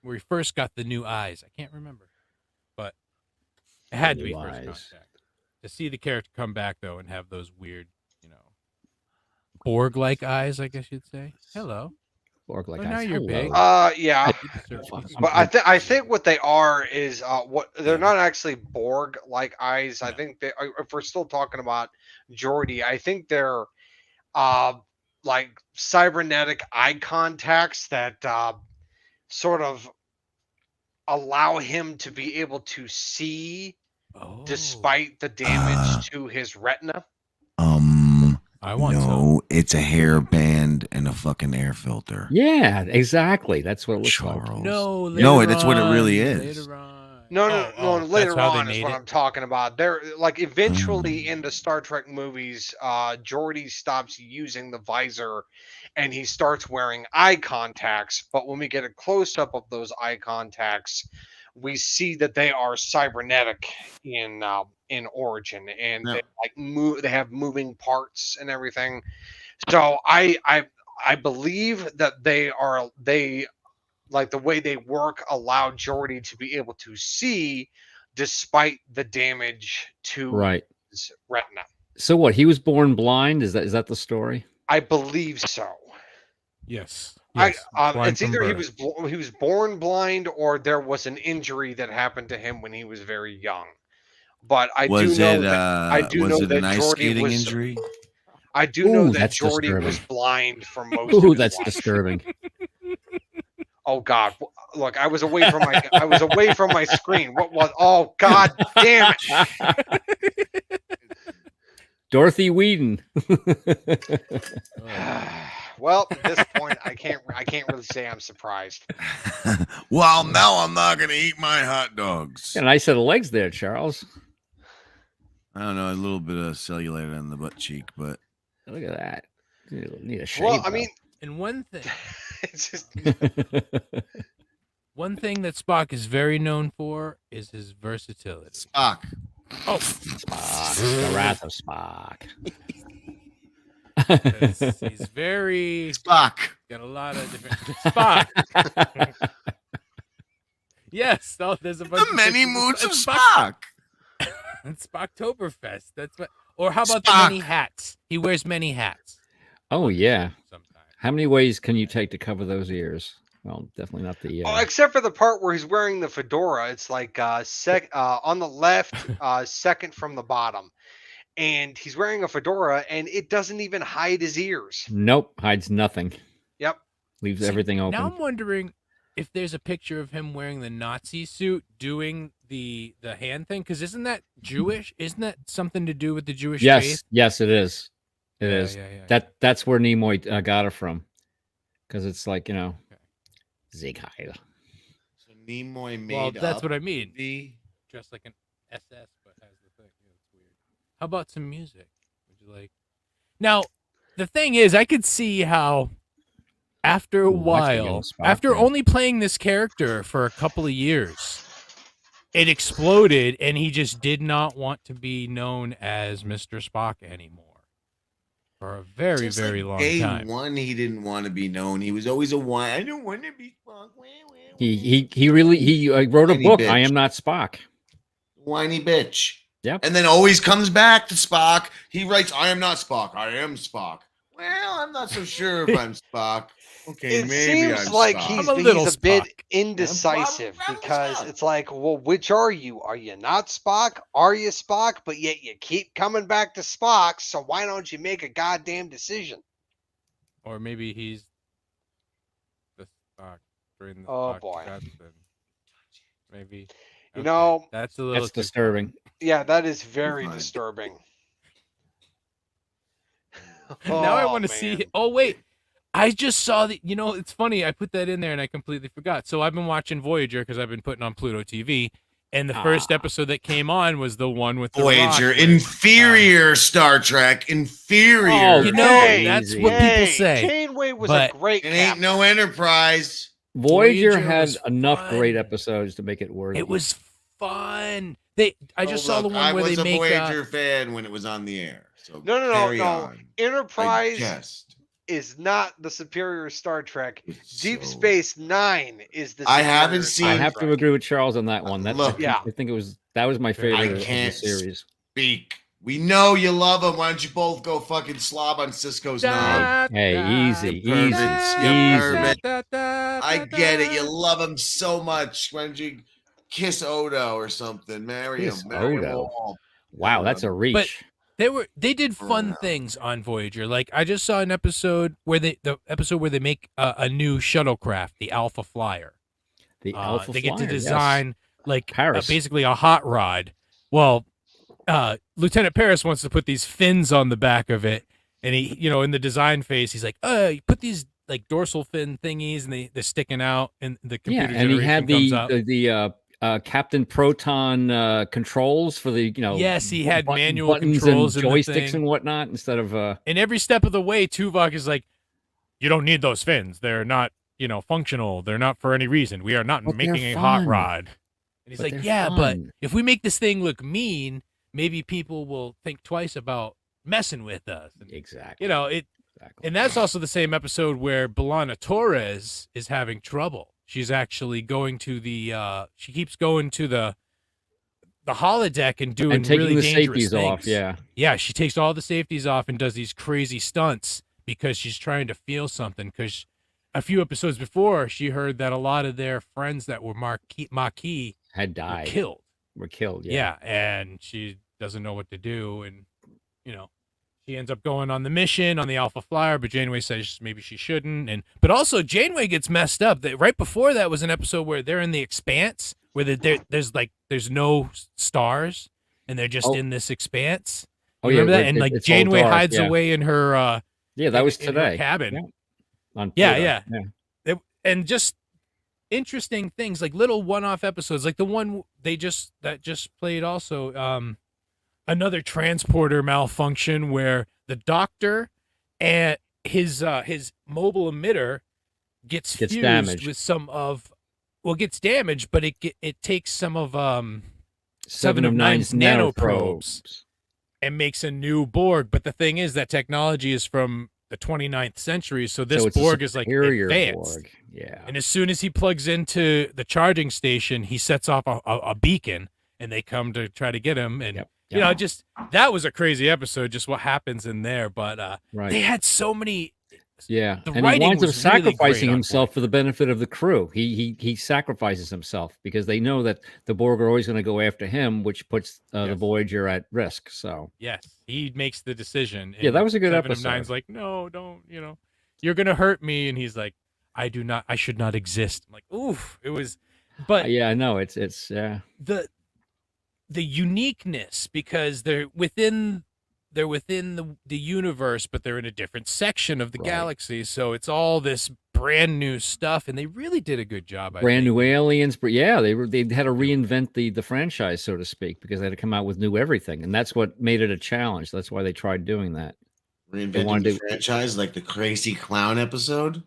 Where he first got the new eyes. I can't remember, but it had to be First Contact. To see the character come back though and have those weird, Borg-like eyes, I guess you'd say. Hello. Borg-like Oh, eyes. now you're big. Yeah. But I think what they are is what they're not actually Borg like eyes. No. I think they, if we're still talking about Geordi, I think they're like cybernetic eye contacts that sort of allow him to be able to see despite the damage to his retina. I want it's a hair band and a fucking air filter. Yeah, exactly. That's what it looks like. Charles. No, that's what it really is. Later on. No. Later how they on is made what it? I'm talking about. They're like eventually in the Star Trek movies, Geordi stops using the visor, and he starts wearing eye contacts. But when we get a close up of those eye contacts, we see that they are cybernetic in origin, and Yeah. they like move. They have moving parts and everything. So I believe that they like the way they work allow Geordi to be able to see despite the damage to his retina. So what? He was born blind? Is that the story? I believe so. Yes. It's either he was born blind or there was an injury that happened to him when he was very young. But I do know that Geordi was injury. I do know that that's Geordi disturbing. was blind for most of his That's life. disturbing. Oh God! Look, I was away from my screen. What was? Oh God! Damn it! Dorothy Whedon. Well, at this point, I can't really say I'm surprised. Well, now I'm not gonna eat my hot dogs. Got a nice set of legs there, Charles. I don't know, a little bit of cellulite on the butt cheek, but Look at that. You need a shave. Well, I mean, and one thing it's just one thing that Spock is very known for is his versatility. Spock. Oh, Spock, the Wrath of Spock. he's very Spock. got a lot of different Spock. Yes, there's a bunch The many pictures moods of Spock. It's Spocktoberfest. That's what. Or how about Spock. the many hats? He wears many hats. Oh yeah. Sometimes. How many ways can you take to cover those ears? Well, definitely not the. except for the part where he's wearing the fedora. It's like on the left, second from the bottom, and he's wearing a fedora, and it doesn't even hide his ears. Nope, hides nothing. Yep. Leaves everything open. Now I'm wondering if there's a picture of him wearing the Nazi suit doing the hand thing, because isn't that Jewish? Isn't that something to do with the Jewish faith? Yes, it is. It is. Yeah. That's where Nimoy got it from, because it's like Zig Heil. So Nimoy made Well, that's up what I mean. the Dressed like an SS, but has the thing. Yeah, it's weird. How about some music? Would you like? Now, the thing is, I could see how after a while, after only playing this character for a couple of years, it exploded, and he just did not want to be known as Mr. Spock anymore for a very, Just very like long day time. one, he didn't want to be known. He was always a one. I don't want to be Spock. He wrote a Whiny book. bitch. I am not Spock. Whiny bitch. Yep. And then always comes back to Spock. He writes, I am not Spock. I am Spock. Well, I'm not so sure if I'm Spock. Okay, It maybe seems I'm like Spock. he's I'm a little a bit Spock. indecisive Probably because Spock. it's like, well, which are you? Are you not Spock? Are you Spock? But yet you keep coming back to Spock, so why don't you make a goddamn decision? Or maybe he's the Spock during the Oh Spock boy. Judson. Maybe. You Okay, know, that's a little That's too disturbing. yeah, that is very Fine. disturbing. fun. Now I Oh, want to man. see. Oh wait, I just saw the. You know, it's funny. I put that in there and I completely forgot. So I've been watching Voyager because I've been putting on Pluto TV, and the first episode that came on was the one with the Voyager, Rock with, inferior Star Trek, inferior. Oh, you know, Hey, that's easy. what people Hey, say. Janeway was but a great It ain't captain. no Enterprise. Voyager Voyager had was enough great fun. episodes to make it worthy. It was fun. I just saw the one I where was they a make. Voyager fan when it was on the air. So No. carry on. I Enterprise just. is not the superior Star Trek. It's Deep so- Space Nine is the I superior haven't Star I seen- have to Trek. agree with Charles on that one. Look. Yeah. I think that was my favorite of the can't series. Speak. We know you love him. Why don't you both go fucking slob on Cisco's knob? Hey, easy, You perverts, you easy. pervert. I get it. You love him so much. Why don't you kiss Odo or something? Marry Kiss him. Marry them Odo? all. Wow, that's a reach. They did fun Around. things on Voyager. Like I just saw an episode where the episode where they make a new shuttlecraft, the Alpha Flyer. The Alpha They get to Flyer, yes. design like Paris. basically a hot rod. Well, Lieutenant Paris wants to put these fins on the back of it, and he, in the design phase, he's like, you put these like dorsal fin thingies, and they're sticking out, and the computer and he had generation comes up. the Captain Proton controls for the Yes, he had manual buttons controls and in the joysticks thing. and whatnot instead of And every step of the way, Tuvok is like, you don't need those fins. They're not, functional. They're not for any reason. We are not But making they're a hot fun. rod. And he's But like, they're yeah, but fun. if we make this thing look mean, maybe people will think twice about messing with us. And, exactly. exactly. And that's also the same episode where B'Elanna Torres is having trouble. She's actually going to she keeps going to the holodeck and doing and taking really the dangerous safeties things. off. Yeah. Yeah, she takes all the safeties off and does these crazy stunts because she's trying to feel something. Because a few episodes before, she heard that a lot of their friends that were Maquis Had were died. killed. Were killed. Yeah, and she doesn't know what to do. And, she ends up going on the mission on the Alpha Flyer, but Janeway says maybe she shouldn't. But also, Janeway gets messed up. Right before that was an episode where they're in the expanse, where there's no stars, and they're just in this expanse. Oh, You remember yeah, that? And like it's all Janeway dark, hides yeah. away in her Yeah, that was in her today. cabin. On Yeah, Pluto. And just interesting things, like little one-off episodes, like the one that just played also. Another transporter malfunction where the doctor and his mobile emitter gets fused damaged. with gets damaged, but it takes some of 7 of 9's nanoprobes and makes a new Borg. But the thing is that technology is from the 29th century, so this So it's a Borg is like superior advanced. Borg. Yeah. And as soon as he plugs into the charging station, he sets off a beacon, and they come to try to get him. And Yep. just that was a crazy episode. Just what happens in there, but Right. they had so many. Yeah, The and he writing winds up was really great sacrificing on himself for the benefit of the crew. He sacrifices himself because they know that the Borg are always going to go after him, which puts the Yes. Voyager at risk. So Yes, he makes the decision. Yeah, that was a good 7 episode. of 9's like, no, don't. You're gonna hurt me, and he's like, I should not exist. I'm like, oof, it was. But yeah, I know it's the uniqueness, because they're within the universe, but they're in a different section of the Right. galaxy, so it's all this brand new stuff, and they really did a good job. brand new aliens, but yeah, they had to reinvent the franchise, so to speak, because they had to come out with new everything, and that's what made it a challenge. That's why they tried doing that. Reinventing wanted the to- franchise like the crazy clown episode.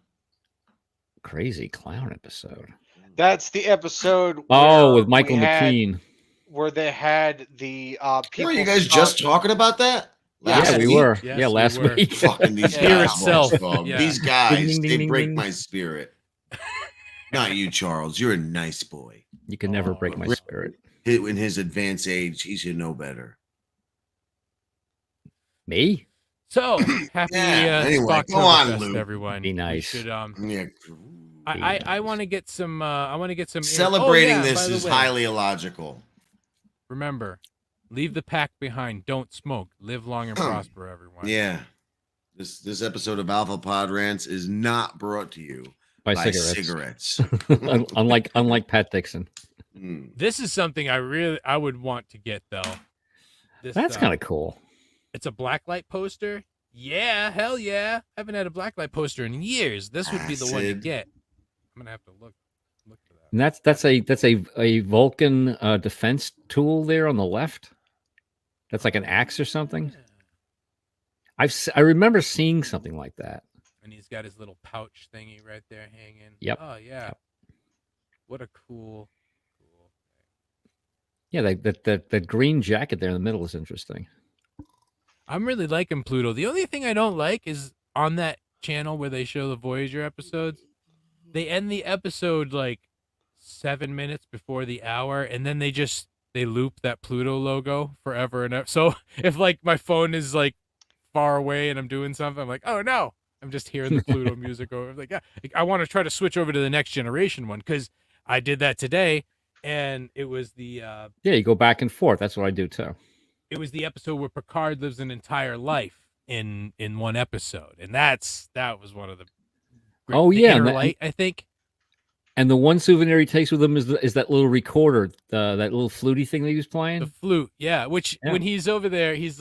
Crazy clown episode. That's the episode. Oh, where with Michael we had- McKean. where they had the people. Were you guys just talking about that? Yeah, Last we week? were. Yes, yeah, we last were. week. Fucking these Fear guys, itself. dog. Yeah. These guys, Ding, ding, they ding, break ding. my spirit. Not you, Charles. You're a nice boy. You can never Oh, break my Rick- spirit. In his advanced age, he should know better. Me? So happy Anyway, go Spocktober on, Fest, Luke. everyone. Be nice. We should, Yeah. I want to get some. I want to get some. Celebrating by this the is way, highly illogical. Remember, leave the pack behind. Don't smoke. Live long and prosper, everyone. Yeah. This episode of Alpha Podrants is not brought to you By cigarettes. unlike Pat Dixon. This is something I would want to get though. That's kind of cool. It's a blacklight poster. Yeah, hell yeah! I haven't had a blacklight poster in years. This would be the one to Acid. get. I'm gonna have to look for that. And that's a Vulcan defense tool there on the left. That's like an axe or something. I remember seeing something like that. And he's got his little pouch thingy right there hanging. Yep. Oh yeah. What a cool thing. Yeah, that green jacket there in the middle is interesting. I'm really liking Pluto. The only thing I don't like is on that channel where they show the Voyager episodes, they end the episode like 7 minutes before the hour, and then they loop that Pluto logo forever and ever. So if like my phone is like far away and I'm doing something, I'm like, oh no, I'm just hearing the Pluto music over. Like, yeah, I want to try to switch over to the Next Generation one because I did that today, and it was the Yeah, you go back and forth. That's what I do too. it was the episode where Picard lives an entire life in one episode, and that was one of the Inner Light, I think. And the one souvenir he takes with him is that little recorder, that little fluty thing that he was playing. The flute, yeah. Which when he's over there, he's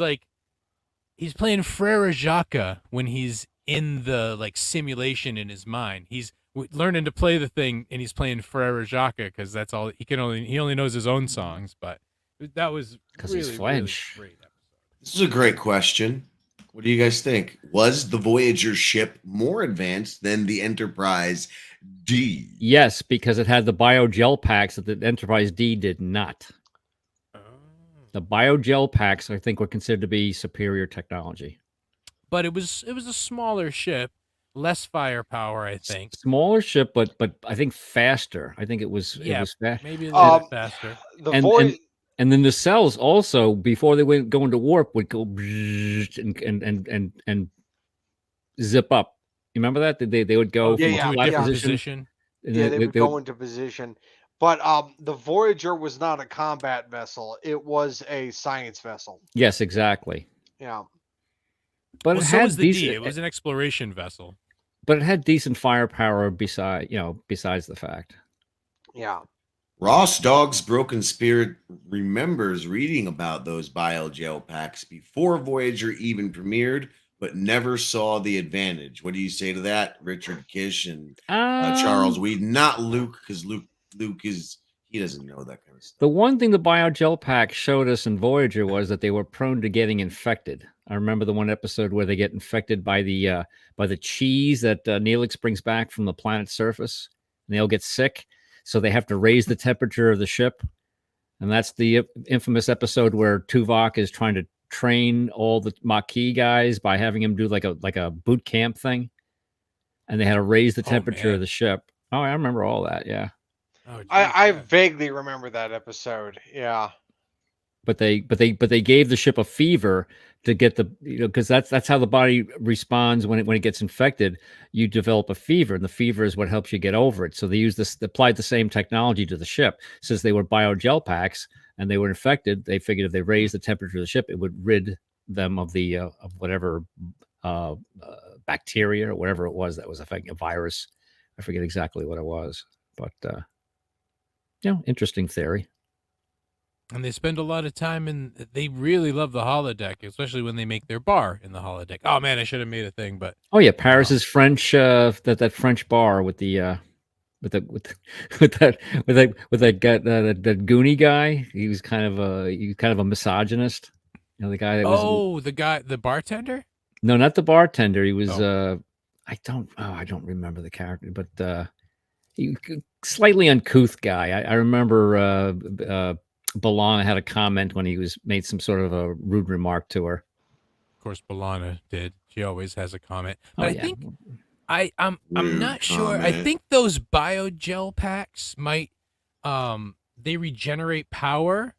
playing Frere Jacques when he's in the like simulation in his mind. He's learning to play the thing, and he's playing Frere Jacques because that's all he only knows his own songs. But that was because really, he's French. really great episode. This is a great question. What do you guys think? Was the Voyager ship more advanced than the Enterprise D? Yes, because it had the biogel packs that the Enterprise D did not. The biogel packs, I think, were considered to be superior technology. But it was a smaller ship, less firepower, I think. Smaller ship, but I think faster. I think it was fast. Maybe a little bit faster. And then the cells also, before they go into warp, would go and zip up. You remember that? They would go from a flat position. Yeah, they would go into position. But the Voyager was not a combat vessel. It was a science vessel. Yes, exactly. Yeah. But it had was the D. It was an exploration vessel. But it had decent firepower besides the fact. Yeah. Ross Dog's Broken Spirit remembers reading about those biogel packs before Voyager even premiered, but never saw the advantage. What do you say to that, Richard Kish and Charles Weed? Not Luke, because Luke he doesn't know that kind of stuff. The one thing the biogel pack showed us in Voyager was that they were prone to getting infected. I remember the one episode where they get infected by the cheese that Neelix brings back from the planet's surface, and they all get sick. So they have to raise the temperature of the ship. And that's the infamous episode where Tuvok is trying to train all the Maquis guys by having him do like a boot camp thing. And they had to raise the temperature of the ship. Oh, I remember all that. Yeah. Oh, geez, I vaguely remember that episode. Yeah. But they gave the ship a fever to get the, because that's how the body responds when it gets infected. You develop a fever, and the fever is what helps you get over it. So they applied the same technology to the ship. Since they were biogel packs and they were infected, they figured if they raised the temperature of the ship, it would rid them of the of whatever bacteria or whatever it was that was affecting a virus. I forget exactly what it was, but interesting theory. And they spend a lot of time they really love the holodeck, especially when they make their bar in the holodeck. Oh man, I should have made a thing, but oh yeah, Paris is French. That French bar with that Goonie guy. He was kind of a misogynist. The guy that was the bartender. No, not the bartender. He was I don't remember the character, but he slightly uncouth guy. I remember B'Elanna had a comment when he made some sort of a rude remark to her. Of course, B'Elanna did. She always has a comment. But I think I'm not sure. I think those biogel packs might they regenerate power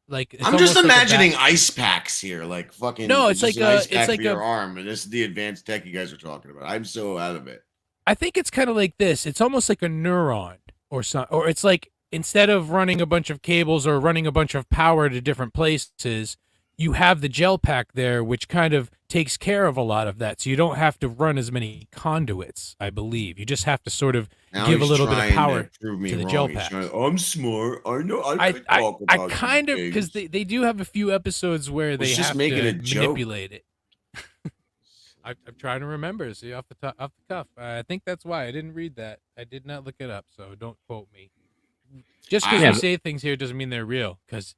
Like it's I'm just almost like a imagining back- ice packs here, like fucking. No, it's just like an ice a- pack it's like for your a- arm, and this is the advanced tech you guys are talking about. I'm so out of it. I think it's kind of like this. It's almost like a neuron or some, or it's like instead of running a bunch of cables or running a bunch of power to different places, you have the gel pack there, which kind of takes care of a lot of that. So you don't have to run as many conduits, I believe. You just have to sort of Now give a he's little bit of trying power to prove me to the wrong. gel He's packs. trying, I'm smart. I know. I could I talk about kind of these because things. they do have a few episodes where they Let's just have make it to a joke. manipulate it. I'm trying to remember. See off the cuff. I think that's why I didn't read that. I did not look it up, so don't quote me. Just because Yeah, we say things here doesn't mean they're real. Because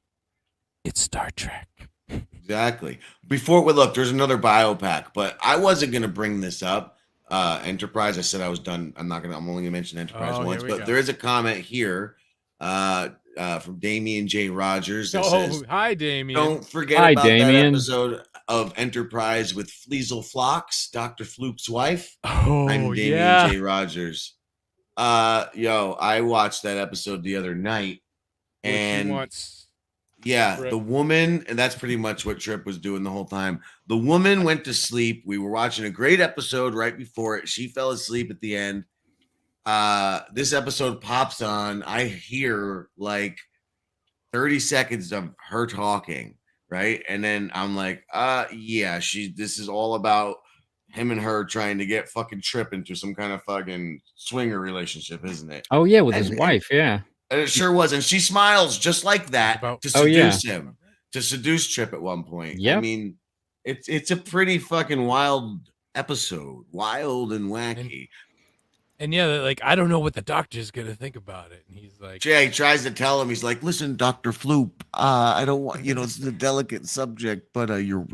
it's Star Trek. Exactly. Before we look, there's another biopack, but I wasn't gonna bring this up. Enterprise. I said I was done. I'm only gonna mention Enterprise Oh, once, here we but go. there is a comment here from Damian J. Rogers that Oh, says, hi, Damien. "Don't forget Hi, about that Damien. episode of Enterprise with Fleasel Phlox, Dr. Fluke's wife." Oh, I'm Damian yeah. J. Rogers. I watched that episode the other night, Which he and wants. yeah, Trip. the woman, and that's pretty much what Trip was doing the whole time. The woman went to sleep. We were watching a great episode right before it. She fell asleep at the end. This episode pops on. I hear like 30 seconds of her talking, right? And then I'm like, yeah, this is all about him and her trying to get fucking Trip into some kind of fucking swinger relationship, isn't it? Oh yeah, with his And- wife. Yeah. And it sure was. And she smiles just like that About- to Oh, yeah. seduce him, to seduce Trip at one point. I Yep. mean, it's a pretty fucking wild episode, wild and wacky. And yeah, like I don't know what the doctor's gonna think about it. And he's like, Jay tries to tell him, he's like, "Listen, Dr. Floop, I don't want, it's a delicate subject, but your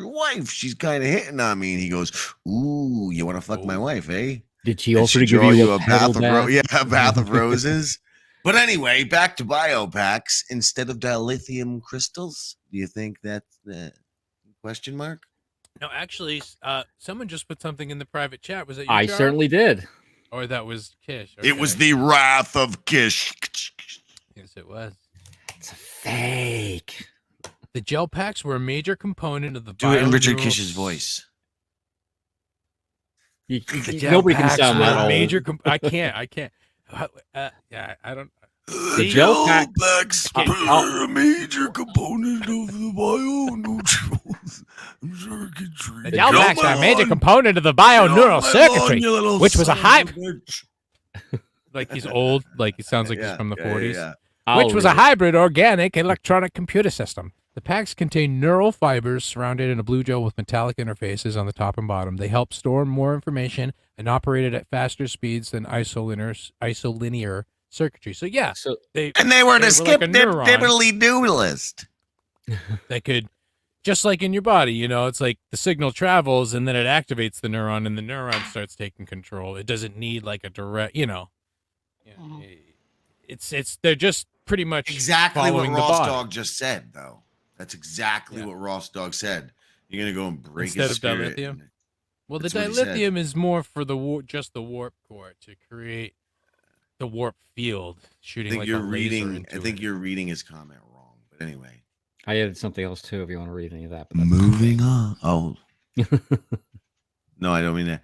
wife, she's kind of hitting on me." And he goes, "Ooh, you want to fuck my Ooh. wife, eh? Did she Did offer she to give draw you a bath pedal of bath? yeah, a bath of roses?" But anyway, back to biopacks instead of dilithium crystals. Do you think that's the question mark? no, actually, someone just put something in the private chat. Was it you, I Jar? certainly did. Or that was Kish. It was Okay. the wrath of Kish. Yes, it was. It's a fake. The gel packs were a major component of the. Do it in Richard bioneural- Kish's voice. Gel Nobody can packs sound were that a old. major. I can't. Yeah, I don't. The gel pack- packs Okay, were a major component of the bioneutrals circuitry. The gel packs are a major component of the bioneural circuitry, which was a hype. Like he's old. Like he sounds like he's from the 40s. Which was a hybrid organic electronic computer system. The packs contain neural fibers surrounded in a blue gel with metallic interfaces on the top and bottom. They help store more information and operated at faster speeds than isolinear circuitry. So yeah, So they And they were They the were like a skip neuron. dibbly doodlist. they could, just like in your body, it's like the signal travels and then it activates the neuron and the neuron starts taking control. It doesn't need like a direct, it's they're just pretty much Exactly what following the Ross body. Dog just said, though. That's exactly Yeah. what Ross Dog said. You're gonna go and break Instead his of spirit. dilithium? Well, the That's what he said. dilithium is more for just the warp core to create the warp field, I shooting think like you're a laser reading. into I think it. you're reading his comment wrong. But anyway, I added something else too. If you want to read any of that. But that's moving on. Oh no, I don't mean that.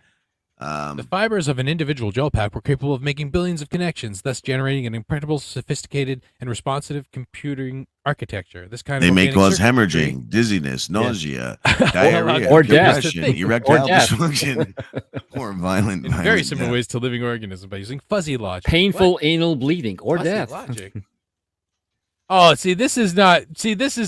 The fibers of an individual gel pack were capable of making billions of connections, thus generating an incredible, sophisticated, and responsive computing architecture. This kind They of may organic cause circuitry- hemorrhaging, dizziness, nausea, diarrhea, or death. depression, erectile Or death. dysfunction, or violent. in very violent similar death. ways to living organisms by using fuzzy logic. painful anal bleeding or Fuzzy death. logic. Oh, see, this is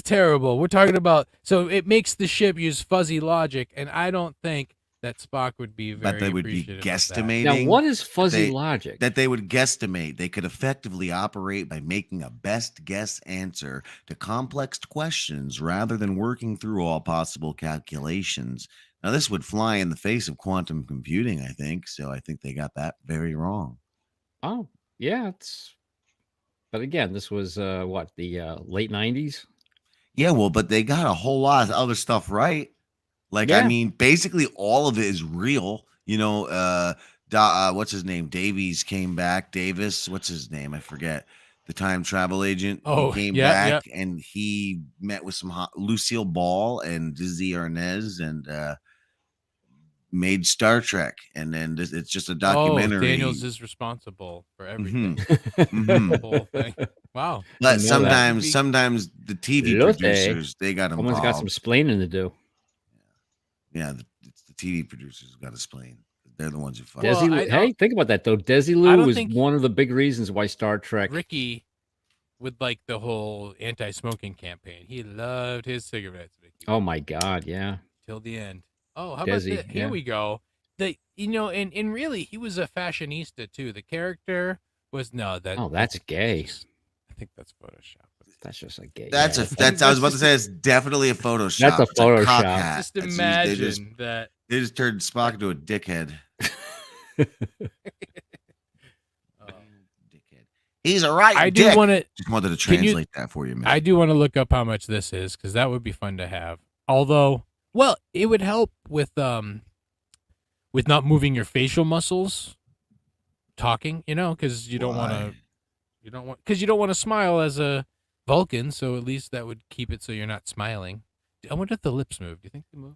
terrible. We're talking about, so it makes the ship use fuzzy logic, and I don't think that Spock would be very But they would be appreciative of that. guesstimating. Now, what is fuzzy they- logic? That they would guesstimate. They could effectively operate by making a best guess answer to complex questions rather than working through all possible calculations. Now, this would fly in the face of quantum computing, I think. So I think they got that very wrong. Oh, yeah, it's. But again, this was the late _90s. Yeah, well, but they got a whole lot of other stuff right. Like, Yeah. I mean, basically all of it is real. What's his name? Davies came back. Davis, what's his name? I forget. the time travel agent. Oh, he came yeah, back and he met with some Lucille Ball and Dizzy Arnaz and made Star Trek. And then it's just a documentary. Oh, Daniels is responsible for everything. Mhm. The whole thing. Wow. But know that. sometimes the TV Lotte. producers, they got involved. Someone's got some splaining to do. Yeah, it's the TV producers who got to explain. They're the ones who fuck. Well, Hey, think about that though. Desilu don't was think one of the big reasons why Star Trek. Ricky, with like the whole anti-smoking campaign, he loved his cigarettes. Ricky. Oh my God, yeah. Till the end. Oh, how Desi, about that? Here yeah. we go. And really, he was a fashionista too. The character was that's gay. I think that's Photoshop. That's just a gay. That's yeah. I was about to say it's definitely a Photoshop. That's a It's cock Photoshop. hat. Just That's used- imagine that. they just turned Spock into a dickhead. Dickhead. He's a right. I do dick. want to. Just wanted to Can you- translate that for you, man. I do want to look up how much this is because that would be fun to have. Although, well, it would help with not moving your facial muscles, talking. Because you don't want to. Why? You don't want to smile as a Vulcan. So at least that would keep it so you're not smiling. I wonder if the lips move. Do you think they move?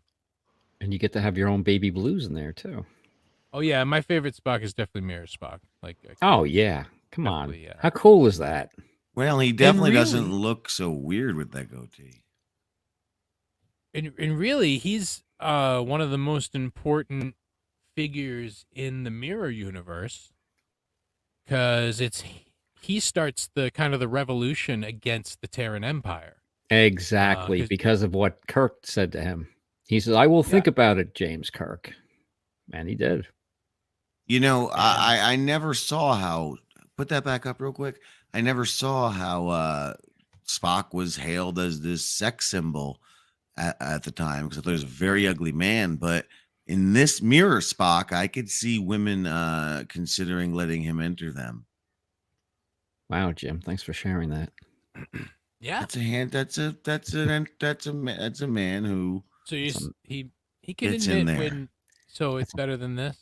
And you get to have your own baby blues in there too. Oh yeah, my favorite Spock is definitely Mirror Spock. Oh yeah, come on. Definitely, yeah. How cool is that? Well, he definitely really- doesn't look so weird with that goatee. And really, he's one of the most important figures in the Mirror universe because he starts the kind of the revolution against the Terran Empire. Exactly, 'cause- because of what Kirk said to him. He says, "I will think about it, James Kirk," and he did. I never saw how. Put that back up real quick. I never saw how Spock was hailed as this sex symbol at the time because I thought he was a very ugly man. But in this Mirror Spock, I could see women considering letting him enter them. Wow, Jim, thanks for sharing that. Yeah. That's a man who. So he can It's in admit there. when. So it's better than this.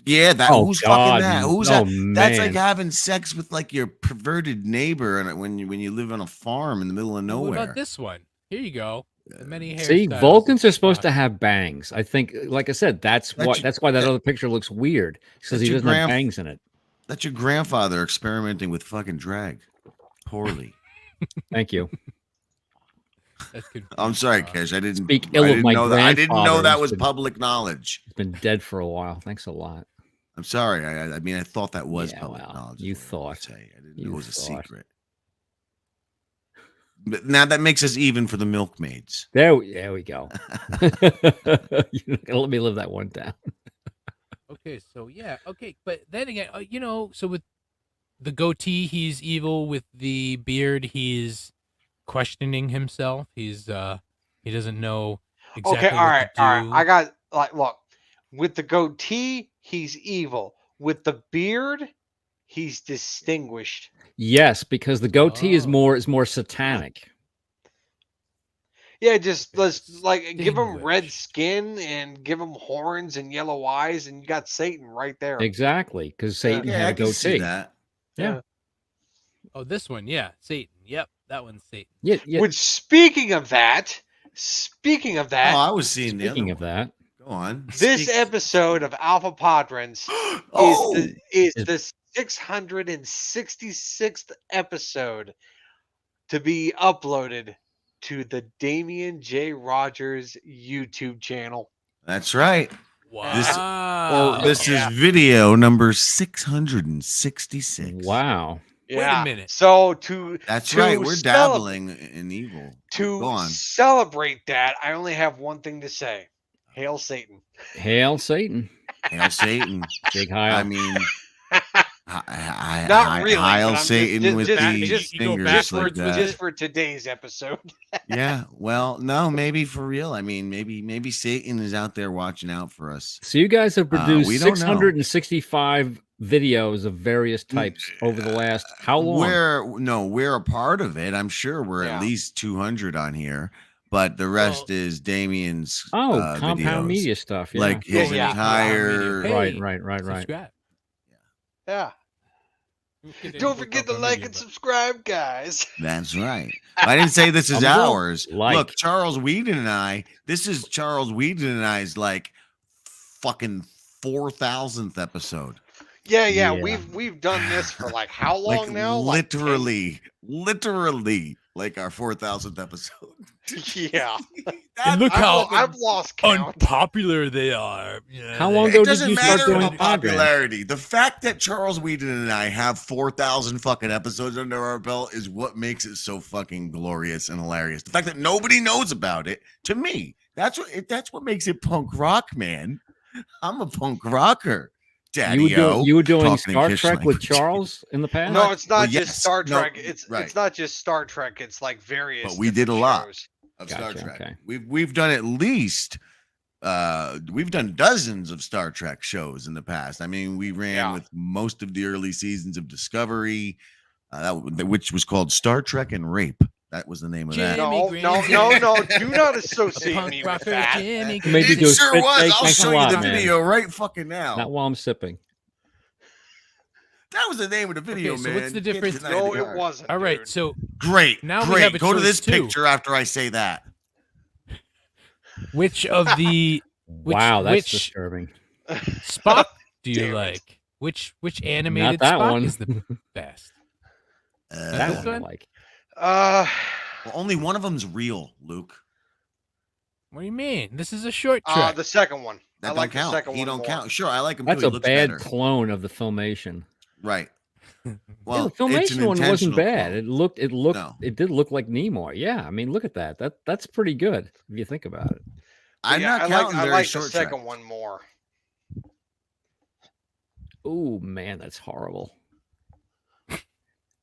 Yeah, who's God, fucking that? Who's oh, that? That's like man. having sex with like your perverted neighbor, and when you live on a farm in the middle of What nowhere. about this one? Here you go. The many See, hairstyles Vulcans of are supposed to Spock. have bangs. I think, like I said, that's That's why that that- other picture looks weird because that's he your doesn't have grandf- bangs in it. That's your grandfather experimenting with fucking drag. Poorly. Thank you. That's I'm sorry, confusing. Kesh. I didn't Speak ill I of didn't my know that. I didn't know grandfather. that He's was been- public knowledge. He's been dead for a while. Thanks a lot. I'm sorry. I mean, I thought that was Yeah, public well, knowledge. you is what I would thought. say. I didn't know You it was a thought. secret. But now that makes us even for the milkmaids. There we go. You're not gonna let me live that one down. Okay, so yeah, okay, but then again, so with the goatee, he's evil. With the beard, he's questioning himself. He doesn't know exactly. Okay, all right. what to do. I got look. With the goatee, he's evil. With the beard, he's distinguished. Yes, because the goatee is Oh. more satanic. Yeah, let's give him red Distinguished. skin and give him horns and yellow eyes, and you got Satan right there. Exactly, because Satan Yeah, had I a can see goatee. that. Yeah. Oh, this one, yeah, Satan. Yep, that one's Satan. Yeah. Which, speaking of that, Oh, I was seeing the Speaking other of one. that, Go on. this Speak- episode of Alpha Podrants Oh! is the 666th episode to be uploaded to the Damian J. Rogers YouTube channel. That's right. Wow. This is video number 666. wow. Wait a minute. So That's to right. We're cele- dabbling in evil. Go To on. celebrate that, I only have one thing to say. Hail Satan. Hail Satan. Hail Satan. Big high. I mean, Not really, Hail but I'm Satan just- with just- the just- you go fingers backwards like with that. Just for today's episode. Yeah. Well, no, maybe for real. I mean, maybe Satan is out there watching out for us. So you guys have produced we don't know. 665 videos of various types over the last how long? We're a part of it. I'm sure we're Yeah. at least 200 on here, but the rest is Damien's. Compound videos. media stuff. Yeah. Like his Yeah. entire. Hey, right. Subscribe. Yeah. Don't forget to like and subscribe, guys. That's right. I didn't say this is Thumbs up. ours. Like. Look, Charles Whedon and I. This is Charles Whedon and I's like fucking 4,000th episode. Yeah, Yeah. we've done this for like how long Like now? literally like our 4,000th episode. Yeah. And look how I've lost count. unpopular they are. Yeah, How long It ago did doesn't you start matter doing about Podrants? popularity. The fact that Charles Whedon and I have 4,000 fucking episodes under our belt is what makes it so fucking glorious and hilarious. The fact that nobody knows about it, to me, that's what makes it punk rock, man. I'm a punk rocker. You were doing talking in Star Kish Trek with language. Charles in the past? No, it's not Well, just yes. Star No, Trek. It's right. it's not just Star Trek. It's like various. But we did a different lot. shows. Of Gotcha, Star Trek. okay. We've done at least we've done dozens of Star Trek shows in the past. I mean, we ran Yeah. with most of the early seasons of Discovery, which was called Star Trek and Rape. That was the name of that. No, Green. no. Do not The associate punk me with rocker that. Jimmy Maybe It Green. do a sure spit was. take. I'll Thanks a show you lot, the man. video right fucking now. Not while I'm sipping. That was the name of the video, Okay, so man. what's the You can't difference? deny No, the it art. wasn't. All right, dude. so Great. Now we great. have a Go to this choice, too. picture after I say that. which of the Wow, that's which disturbing. Spock do you Damn it. like? Which animated that Spock one. is the best? That This one I one? like. Well, only one of them's real, Luke. What do you mean? This is a short track. The second one. That I like don't count. the second He one don't more. count. Sure, I like him That's too. a He looks bad better. clone of the Filmation. Right. Yeah, Well, the it's an Filmation one wasn't intentional bad. clone. It did look like Nimoy. Yeah, I mean, look at that. That's pretty good if you think about it. I'm Yeah, not I counting very like the short second track. one more. Oh man, that's horrible.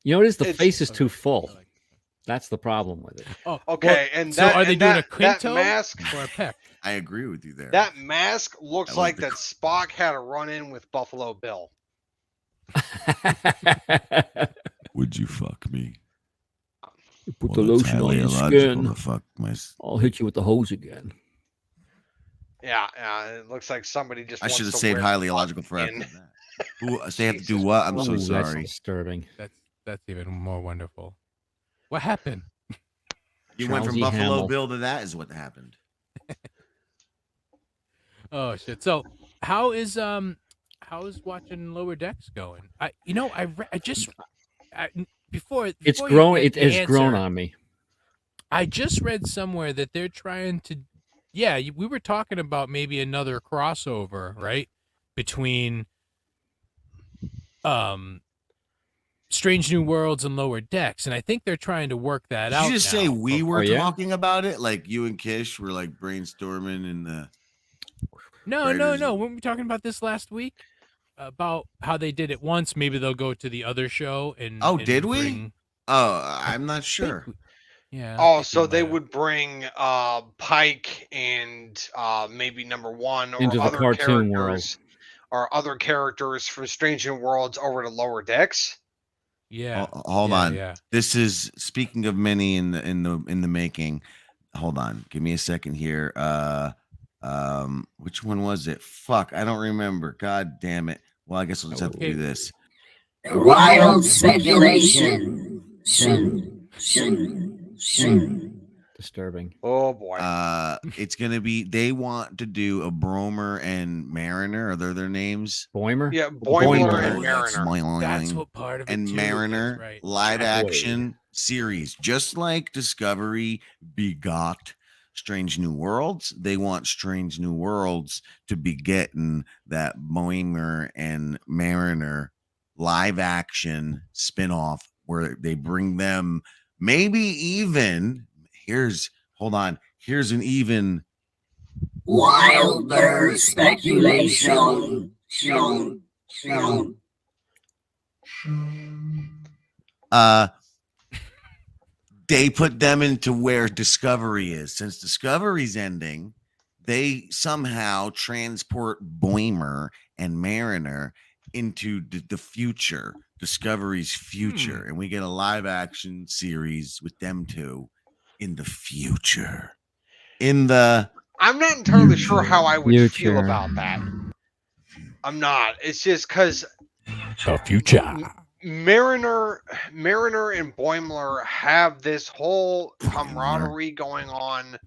You know, it is the It's- face is too full. That's the problem with it. Oh, Okay, well, and so that, are they and doing that, a quinto that mask? or a peck? I agree with you there. That mask looks I like like the that Spock had a run-in with Buffalo Bill. Would you fuck me? Put Well, the it's lotion on highly your illogical skin. to fuck my. I'll hit you with the hose again. Yeah, it looks like somebody just. I wants should have to saved wear highly Spock illogical for after in. that. Ooh, they have to do Jesus what? I'm Ooh, so that's sorry. disturbing. That's even more wonderful. What happened? You went from Drowsy Buffalo Hamill. Bill to that is what happened. Oh shit! So how is watching Lower Decks going? Before It's you grown. get It the has grown answer, on me. I just read somewhere that they're trying to. Yeah, we were talking about maybe another crossover, right, between Strange New Worlds and Lower Decks, and I think they're trying to work that Did out. you just now. say we were Oh, yeah? talking about it? Like you and Kish were like brainstorming and the. No. Raiders Weren't we talking about this last week? About how they did it once. Maybe they'll go to the other show and. Oh, and did we? bring- Oh, I'm not sure. Yeah. I Oh, think so we they might have. would bring Pike and maybe number one or Into the other cartoon world. characters or other characters from Strange New Worlds over to Lower Decks. Yeah. Hold yeah, on. Yeah. This is speaking of many in the making. Hold on. Give me a second here. Which one was it? Fuck, I don't remember. God damn it. Well, I guess we'll just have to Okay. do this. Wild speculation. Disturbing. Oh boy. It's gonna be. They want to do a Bromer and Mariner. Are there their names? Boimer? Yeah, Boimler. Boimler and That's Mariner. That's what part of it and too, Mariner that's right. live Jack action series, just like Discovery begot Strange New Worlds. They want Strange New Worlds to be getting that Boimler and Mariner live action spinoff where they bring them maybe even here's an even Wilder speculation. they put them into where Discovery is. Since Discovery's ending, they somehow transport Boimler and Mariner into the future, Discovery's future, and we get a live action series with them two in the future. I'm not entirely sure how I would feel Future. about that. I'm not. It's just because The future. Mariner and Boimler have this whole camaraderie going on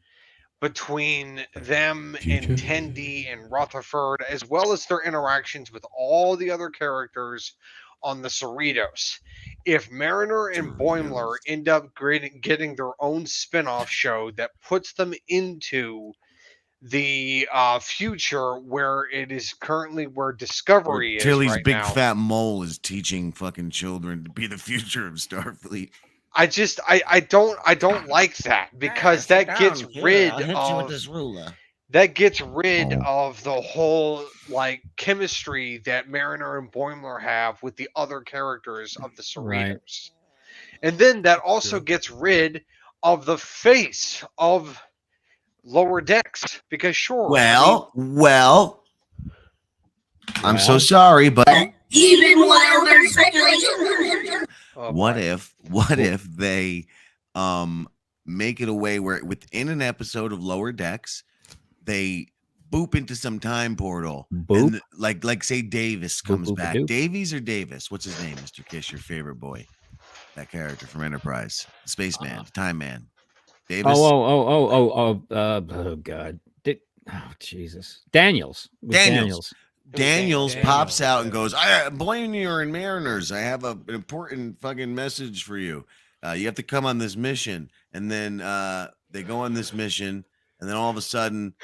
between them and Tendi and Rutherford, as well as their interactions with all the other characters on the Cerritos. If Mariner and Boimler end up getting their own spin-off show that puts them into the future where it is currently where Discovery is Tilly's right big now. fat mole is teaching fucking children to be the future of Starfleet. I don't like that because that gets rid of this ruler. that gets rid of the whole like chemistry that Mariner and Boimler have with the other characters of the Cerritos. Right. And then that also gets rid of the face of Lower Decks because Well, I'm so sorry, but Even wilder speculation. what if they make it a way where within an episode of Lower Decks they boop into some time portal, Boop? and like say Davis comes boop, back. doop. Davies or Davis? What's his name, Mr. Kish? Your favorite boy, that character from Enterprise, the spaceman, the time man. Davis. Oh, God. Jesus. Daniels. It was Daniels. Daniels Daniels, pops out and yeah. goes, Boimler and Mariners, I have an important fucking message for you. You have to come on this mission. And then they go on this mission, and then all of a sudden,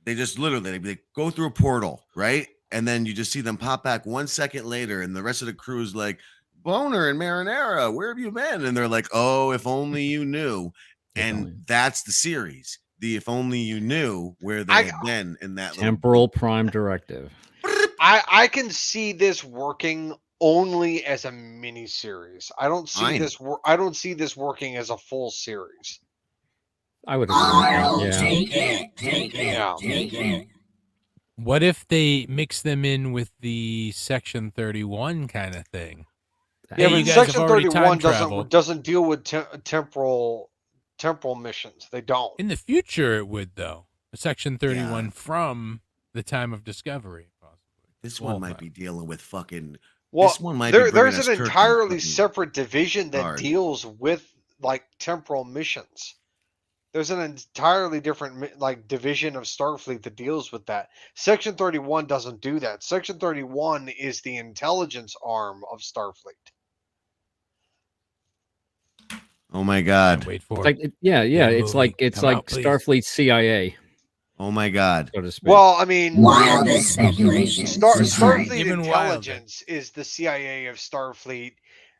they just literally they go through a portal, right? And then you just see them pop back 1 second later, and the rest of the crew is like, Boner and Marinara, where have you been? And they're like, oh, if only you knew. And that's the series. The if only you knew where they had been in that Temporal Prime Directive. I can see this working only as a mini series. I don't see this working as a full series. I would agree. I'll Yeah. take it. Yeah. Take it. What if they mix them in with the Section 31 kind of thing? Yeah, Hey, but you guys have Section already 31 time traveled. doesn't deal with temporal missions. They don't. In the future, it would, though. Section 31 from the time of discovery, possibly. This one might be dealing with fucking. Well, this one might be there's us an Kirk entirely and separate division that hard. deals with like temporal missions. There's an entirely different like division of Starfleet that deals with that. Section 31 doesn't do that. Section 31 is the intelligence arm of Starfleet. Oh my god! Wait for Like, it's like Come out, please. Starfleet CIA, Oh my god! so to speak. Well, I mean, Wildest speculation. Starfleet Even intelligence is the CIA of Starfleet.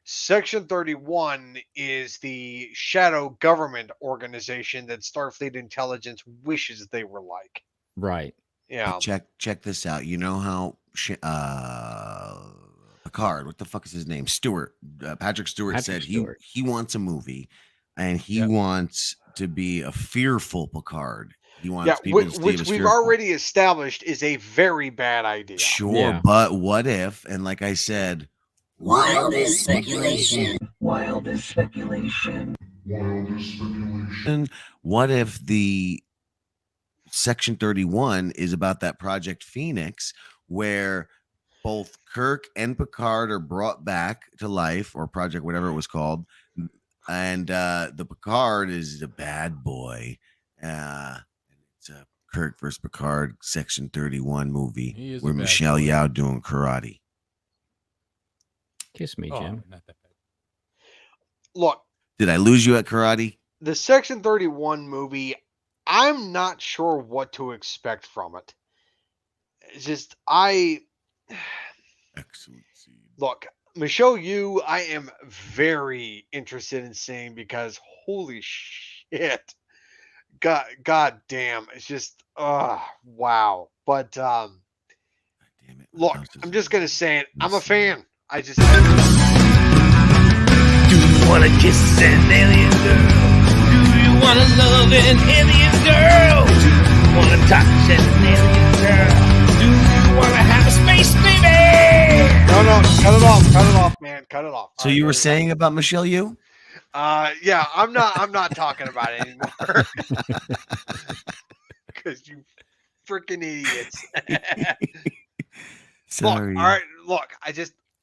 Section 31 is the shadow government organization that Starfleet intelligence wishes they were like. Right. Yeah. Check this out. You know how Picard, what the fuck is his name? Stewart. Patrick Stewart Patrick said Stewart. he wants a movie, and he wants to be a fearful Picard. He wants people to see him which as we've fearful. already established is a very bad idea. Sure, Yeah. but what if? And like I said, Wildest speculation. and what if the Section 31 is about that Project Phoenix, where both Kirk and Picard are brought back to life, or Project whatever it was called, and the Picard is the bad boy. It's a Kirk versus Picard Section 31 movie He is a where bad Michelle boy. Yeoh doing karate. Kiss me, Oh, Jim. not that bad. Look, Did I lose you at karate? the Section 31 movie, I'm not sure what to expect from it. It's just Excellent. look, Michelle Yeoh, I am very interested in seeing because holy shit. God damn, it's just wow. But Damn it. look, I'm just gonna say it. I'm a fan. I just Do you wanna kiss an alien girl? Do you wanna love an alien girl? Do you wanna touch an alien girl? Do you wanna have a space baby? no, cut it off, man, cut it off. So All right, you were cut it saying about Michelle Yeoh? off. Yeah, I'm not talking about it anymore. Because you freaking idiots. Sorry. Look, all right, look,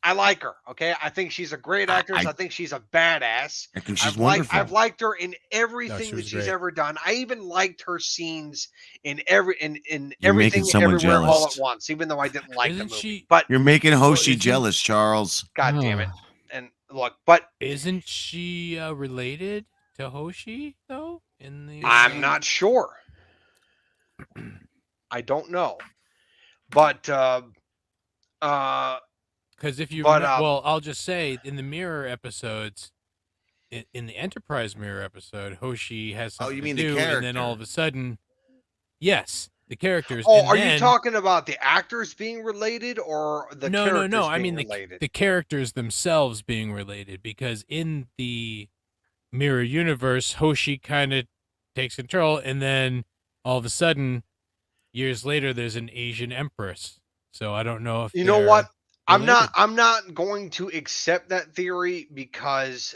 I like her. Okay, I think she's a great actress. I think she's a badass. I think she's wonderful. I've liked her in everything was that she's great. ever done. I even liked her scenes in everything, making someone everywhere, all jealous. at once. Even though I didn't like the Isn't movie, she- but You're making Hoshi isn't- jealous, Charles. God damn it! And look, but Isn't she related to Hoshi though? In the I'm not sure. I don't know, but because if you But, well, I'll just say in the mirror episodes, in the Enterprise mirror episode, Hoshi has Oh, something you mean to the do, and then character. all of a sudden, yes, the characters. oh, and are then, you talking about the actors being related or the no, characters no, no. I being mean related? the characters themselves being related, because in the mirror universe, Hoshi kind of takes control, and then all of a sudden, years later, there's an Asian empress. So I don't know if You know they're what? related. I'm not going to accept that theory because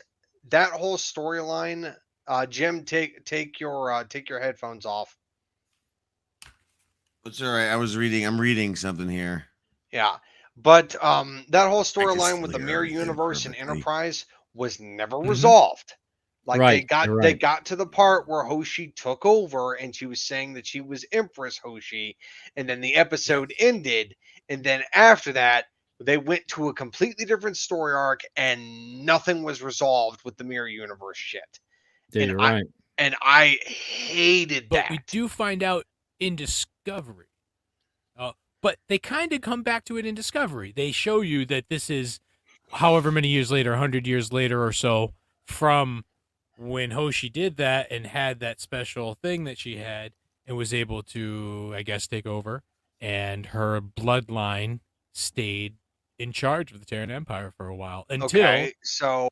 that whole storyline. Jim, take your headphones off. It's all right. I'm reading something here. Yeah, but that whole still storyline with the hear Mirror everything Universe and perfectly. Enterprise was never Mhm. resolved. Like Right, you're they right. got to the part where Hoshi took over and she was saying that she was Empress Hoshi, and then the episode ended, and then after that they went to a completely different story arc and nothing was resolved with the Mirror Universe shit. Yeah, and you're I right. and I hated But that. we do find out in Discovery. But they kind of come back to it in Discovery. They show you that this is however many years later, 100 years later or so, from when Hoshi did that and had that special thing that she had and was able to, I guess, take over. And her bloodline stayed in charge of the Terran Empire for a while until Okay, so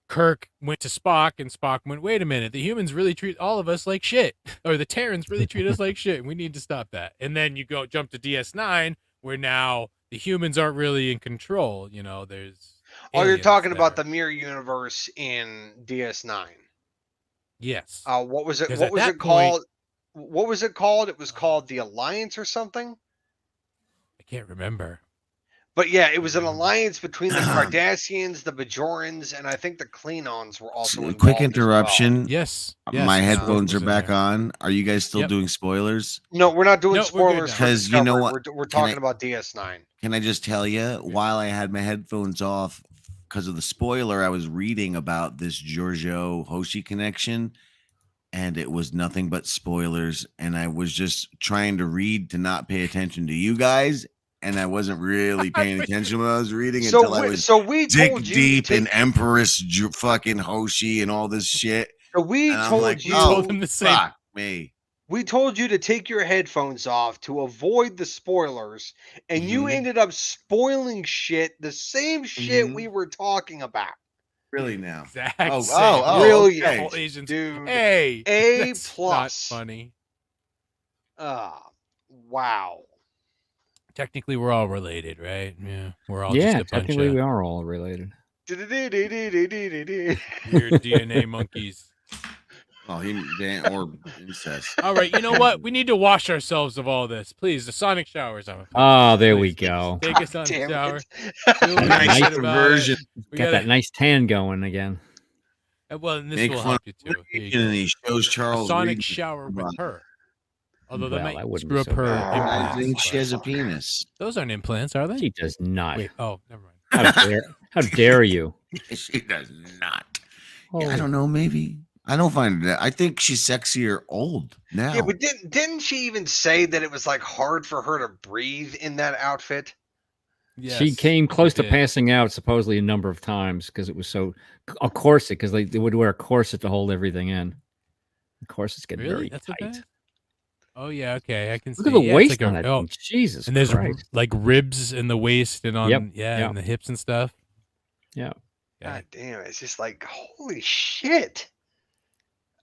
Kirk went to Spock, and Spock went, wait a minute, the humans really treat all of us like shit. Or the Terrans really treat us like shit. And we need to stop that. And then you jump to DS9, where now the humans aren't really in control. You know, there's you're aliens talking about the there. Mirror Universe in DS9. Yes. What was it? 'Cause What at was that it called? point- What was it called? It was called the Alliance or something. I can't remember. But yeah, it was an Mhm. alliance between the Cardassians, the Bajorans, and I think the Klingons were also involved. Quick as well. interruption. Yes. My yes, headphones Spock are was in back there. on. Are you guys still Yep. doing spoilers? No, we're not doing No, we're good spoilers now. for 'Cause you know Discovery. what? We're Can talking I- about DS9. Can I just tell you, while I had my headphones off because of the spoiler, I was reading about this Giorgio Hoshi connection, and it was nothing but spoilers. And I was just trying to read to not pay attention to you guys, and I wasn't really paying attention when I was reading until I was we dick told you deep to in take, Empress fucking Hoshi and all this shit. so we And I'm told like, you told them the same. fuck me. we told you to take your headphones off to avoid the spoilers, and you Mhm. ended up spoiling shit, the same shit Mhm. we were talking about. Really now? Exact Oh, same. oh, oh, Brilliant, okay. All Asians. dude. Hey, A that's plus. Not funny. Wow. Technically, we're all related, right? Yeah, we're all Yeah, just a bunch technically of we are all related. weird DNA monkeys. Oh, or incest. All right, you know what? We need to wash ourselves of all this, please. The sonic showers on. Oh, there we Please, go. Take a sonic Damn shower. it. Feel really Nice good about conversion. it. We Got that nice tan going again. Well, and this Make will fun help you too. Here you And go. he shows A Charles sonic reading. shower with her. Although Well, that that might wouldn't screw be up so her bad. I implants. think but- she has a penis. Those aren't implants, are they? She does not. Wait. Oh, never mind. How dare you? She does not. Oh, Yeah, I don't know. Maybe I don't find that. I think she's sexier old now. Yeah, but didn't she even say that it was like hard for her to breathe in that outfit? she Yes, came close to did. passing out supposedly a number of times because it was so a corset because they would wear a corset to hold everything in. The corsets get Really? very That's what tight. that? Oh yeah, okay, I can Look see. at the Yeah, it's waist like on that thing. Jesus and there's Christ. like ribs in the waist and on Yep, and the hips and stuff. Yeah. Yeah. God damn, it's just like holy shit.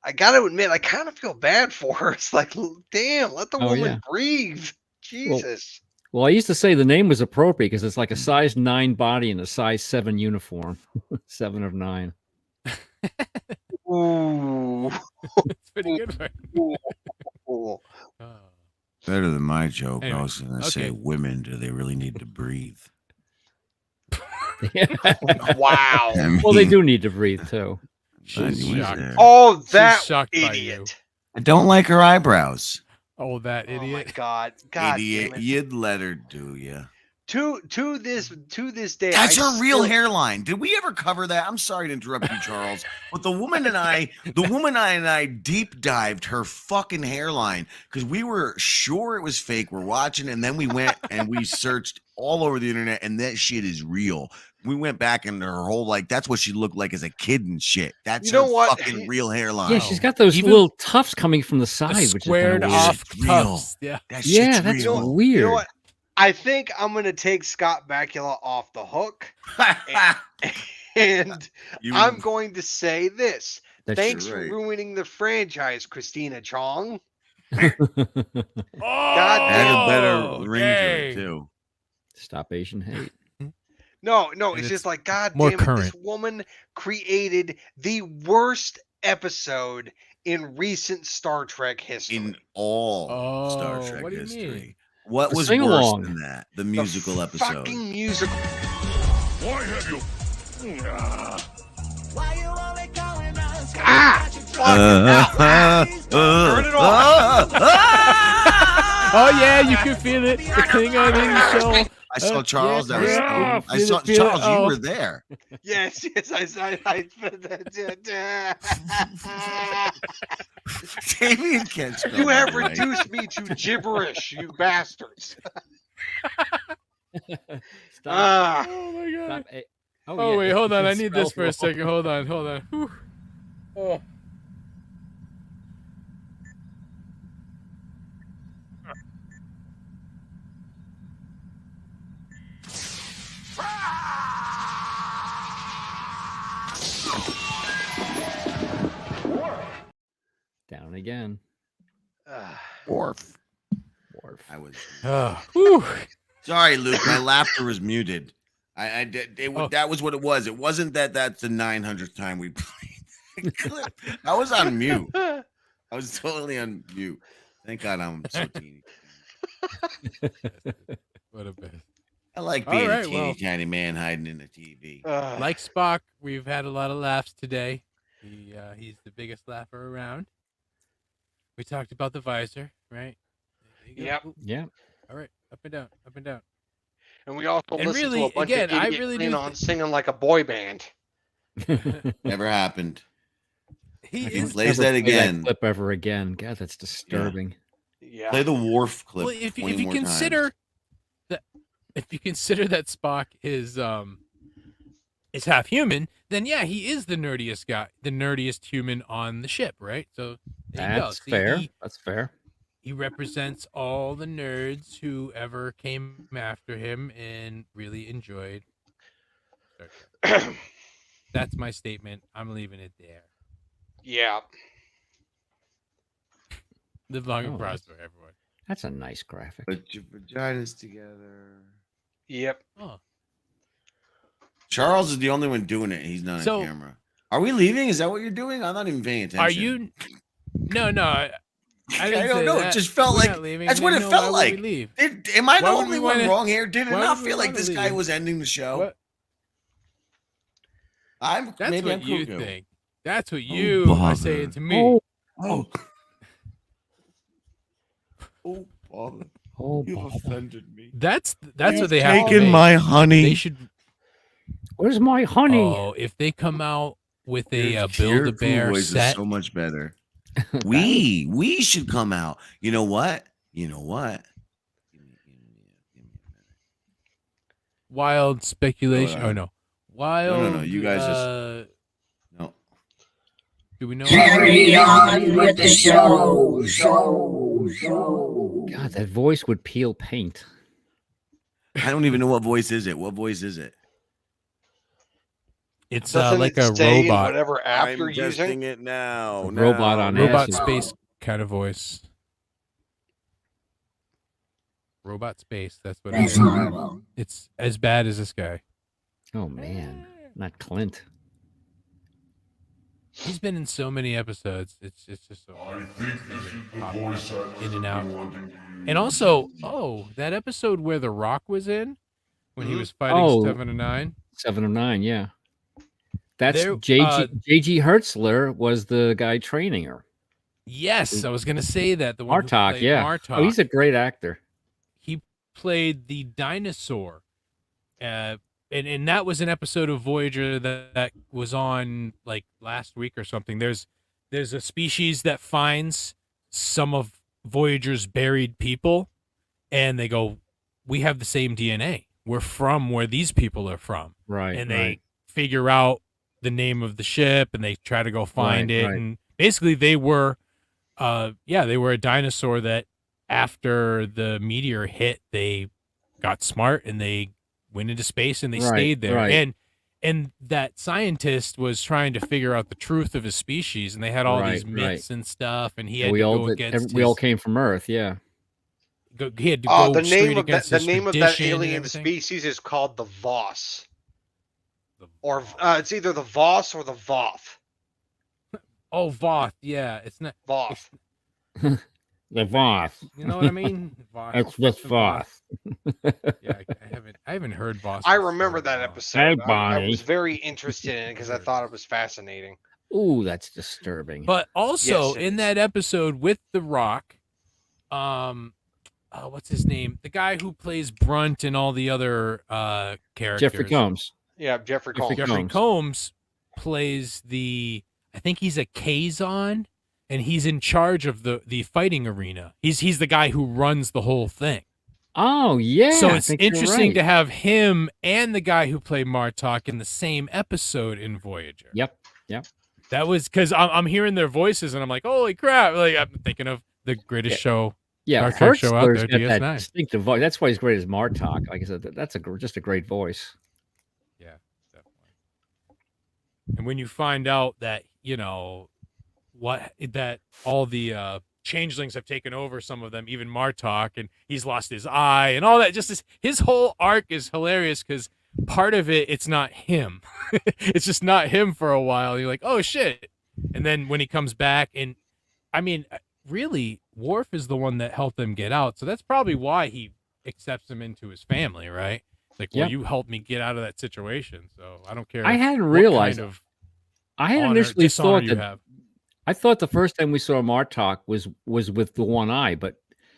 I gotta admit, I kind of feel bad for her. It's like, damn, let the Oh, woman yeah. breathe. Jesus. Well, I used to say the name was appropriate because it's like a size 9 body and a size 7 uniform. 7 of 9. Ooh. It's pretty good for her. Ooh. Oh. Better than my joke. I Anyway, was going to say, okay. women, do they really need to breathe? Wow. I Well, they mean, do need to breathe too. She's She's shocked. there. Oh, that shocked by you. idiot. I don't like her eyebrows. Oh, that Oh my idiot. God. God Idiot, damn it. you'd let her do ya. To this day, That's I her real still- hairline. Did we ever cover that? I'm sorry to interrupt you, Charles, but the woman and I deep dived her fucking hairline because we were sure it was fake. We're watching, and then we went and we searched all over the internet, and that shit is real. We went back into her whole that's what she looked like as a kid and shit. That's You know her what? fucking real hairline. Yeah, she's got those Even little tufts coming from the side, The which squared is kinda weird. off It's real. tufts. Yeah. That Yeah, shit's that's real. weird. You know what? I think I'm gonna take Scott Bakula off the hook, and You- I'm going to say this. That's Thanks right. for ruining the franchise, Christina Chong. Oh, had a better ring to dang. it too. Stop Asian hate. No, And it's it's just like, God more damn it, this current. woman created the worst episode in recent Star Trek history. In all Star Oh, Trek what do you history. mean? What The was sing-along. worse than that? The The musical episode. Fucking musical. Why have you? Ah! Turn it off. Oh yeah, you can feel it. The thing on the show. I saw Charles. That was. yeah, I feel saw it, feel it. Charles. Oh. You were there. Yes, Damien can't spell You have that right. reduced me to gibberish, you bastards. Stop. Ah, Oh my god. Stop Oh yeah, wait, you hold on. can I need this spell for a wrong. second. Hold on. Whew. Oh. Down again. ah. Worf. Worf. I was Whew. sorry, Luke. My laughter was muted. I did. Oh. That was what it was. It wasn't that. That's the 900th time we played the clip. I was on mute. I was totally on mute. Thank God I'm so teeny. What a best. I like All being right, a teeny well. tiny man hiding in the TV. Like Spock, we've had a lot of laughs today. He's the biggest laugher around. We talked about the visor, right? There you go. Yep. Ooh, Yeah. all right, up and down, up and down. And we also And listened really, to a bunch again, of I idiot really do Klingons singing like a boy band. Never happened. He If he is. plays Never that play again, clip ever again. God, that's disturbing. Yeah. play the Worf clip. Well, if 20 you more consider times. that Spock is half human, then yeah, he is the nerdiest guy, the nerdiest human on the ship, right? So there you go. That's See, fair. He, That's fair. he represents all the nerds who ever came after him and really enjoyed Star Trek. That's my statement. I'm leaving it there. Yeah. Live long and Oh, prosper, everyone. That's a nice graphic. Put your vaginas together. Yep. Oh, Charles is the only one doing it. He's not So- on camera. Are we leaving? Is that what you're doing? I'm not even paying attention. are you? No, no. I didn't don't say know. that. It just felt We're like not leaving. that's what Then it no, felt why would like. we leave? Am I the Why would only we one wanna- wrong here? Did it why not would we feel like wanna this guy leave? was ending the show? What? I'm That's maybe what I'm you cuckoo. think. That's what you are bother. saying to me. Oh, oh, Father, Oh, you've Bob. offended me. That's You've what they have to taken make. my honey. They should. Where's my honey? Oh, if they come out with a Your Build-A-Bear voice set, is so much better. We should come out. You know what? You know what? Give me a minute. wild speculation. Hold Oh no, wild. no, you guys just- No. Do we know? Carry on with the show. God, that voice would peel paint. I don't even know what voice is it. What voice is it? It's Doesn't like it a say in robot, whatever app I'm you're testing using? it now. A robot on robot acid. space kind of voice. Robot space. That's what it That's is. horrible. It's as bad as this guy. Oh man, not Clint. He's been in so many episodes. It's just so in and out. And also, that episode where The Rock was in when he was fighting Oh. 7 and 9. 7 of 9, yeah. That's There- J.G. Hertzler was the guy training her. Yes, I was gonna say that. The one who Martok, played yeah. Martok. Oh, he's a great actor. He played the dinosaur, and that was an episode of Voyager that was on like last week or something. There's a species that finds some of Voyager's buried people, and they go, "We have the same DNA. We're from where these people are from." Right. And they right. figure out the name of the ship, and they try to go find Right, it. right. And basically, they were a dinosaur that after the meteor hit, they got smart and they went into space and they Right, stayed there. right. And that scientist was trying to figure out the truth of his species, and they had all these Right, myths and stuff, and he had we to all go against we all his- came from Earth, yeah. he had to go The straight name of against that his that tradition and alien everything. species is called the Voss, or it's either the Voss or the Voth. Oh, Voth, yeah, it's not Voth. The Voth. You know what I mean? Voth. It's just The Voth. Yeah, I haven't heard Voth. I remember that episode. Hey, I Bonnie. was very interested in it because I thought it was fascinating. Ooh, that's disturbing. But also Yes, it in is. that episode with The Rock, what's his name? The guy who plays Brunt and all the other characters. Jeffrey Combs. Yeah, Jeffrey Jeffrey Combs. Jeffrey Combs. Combs plays I think he's a Kazon, and he's in charge of the fighting arena. He's the guy who runs the whole thing. Oh, yeah. So I it's think you're interesting right. to have him and the guy who played Martok in the same episode in Voyager. Yep. That was because I'm hearing their voices and I'm like, holy crap! Like I'm thinking of the greatest show. Yeah, Star Trek show out Hertzler's there, got that DS9. distinctive voice. That's why he's great as Martok. Like I said, that's just a great voice. Yeah, definitely. And when you find out that that all the changelings have taken over, some of them, even Martok, and he's lost his eye and all that. Just his whole arc is hilarious because part of it's not him. It's just not him for a while. You're like, oh shit, and then when he comes back, and I mean, really, Worf is the one that helped them get out, so that's probably why he accepts him into his family, right? It's like, well, Yep. you helped me get out of that situation, so I don't care. I hadn't what realized. kind of I had honor, initially dishonor thought you that. have. I thought the first time we saw Martok was with the one eye, but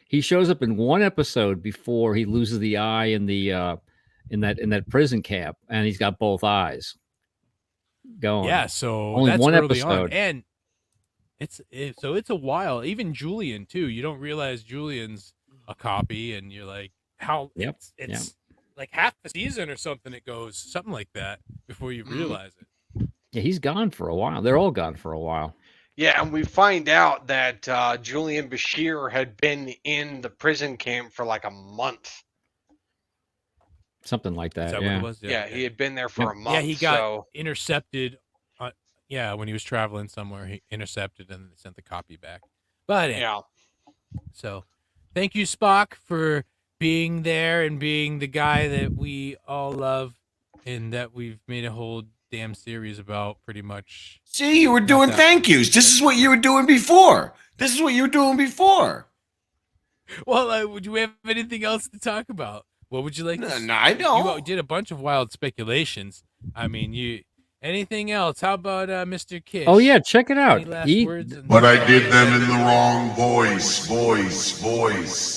he shows up in one episode before he loses the eye in the in that prison camp, and he's got both eyes going. Yeah, so Only that's one early episode. on, and it's a while. Even Julian too. You don't realize Julian's a copy, and you're like, how? Yep, It's like half a season or something. It goes something like that before you realize it. Yeah, he's gone for a while. They're all gone for a while. Yeah, and we find out that Julian Bashir had been in the prison camp for like a month. Something like that. Is that yeah. what it was? Yeah, he had been there for a month. Yeah, he got so intercepted. When he was traveling somewhere, he intercepted and they sent the copy back. But anyway, yeah. so thank you, Spock, for being there and being the guy that we all love and that we've made a whole damn series about, pretty much. See, you were doing that. thank yous. This is what you were doing before. This is what you were doing before. Well, would you have anything else to talk about? What would you like to No, I don't. You did a bunch of wild speculations. I mean, anything else? How about Mr. Kish? Oh yeah, check it out. Any last words? But I did them in the wrong voice.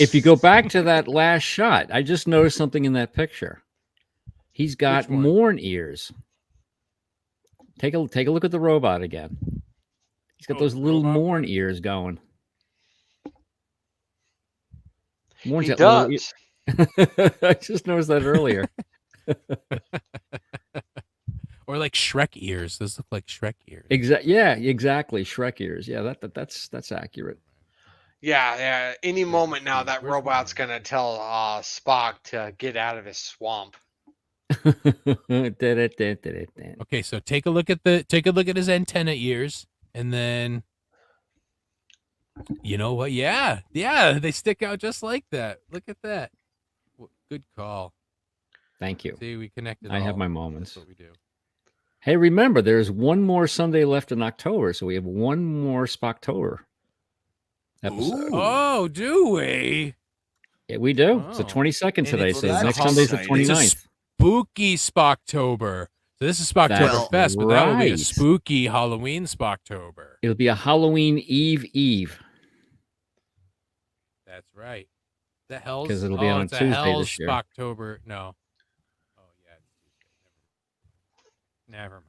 If you go back to that last shot, I just noticed something in that picture. He's got Which one? Morn ears. Take a look at the robot again. He's got Oh, those the little robot Morn part? ears going. Morn's He got little does. I just noticed that earlier. Or like Shrek ears. Those look like Shrek ears. Yeah, exactly. Shrek ears. Yeah, that's accurate. Yeah. Any moment now, that Where's robot's mine? gonna tell Spock to get out of his swamp. Okay, so take a look at his antenna ears, and then you know what? Yeah, they stick out just like that. Look at that. Good call. Thank you. See, we connected. I have all. my moments. That's what we do. Hey, remember, there's one more Sunday left in October, so we have one more Spocktober episode. Ooh. Oh, do we? Yeah, we do. It's the Oh. 22nd And today, it's so that's next Sunday's the exciting. It's a 29th. spooky Spocktober. So this is Spocktober That's Fest, but that will be a right. spooky Halloween Spocktober. It'll be a Halloween Eve. That's right. The Hell's 'Cause it'll be on it's a Tuesday Hell's this year. Spocktober. No. Oh yeah, it's Tuesday. Never mind.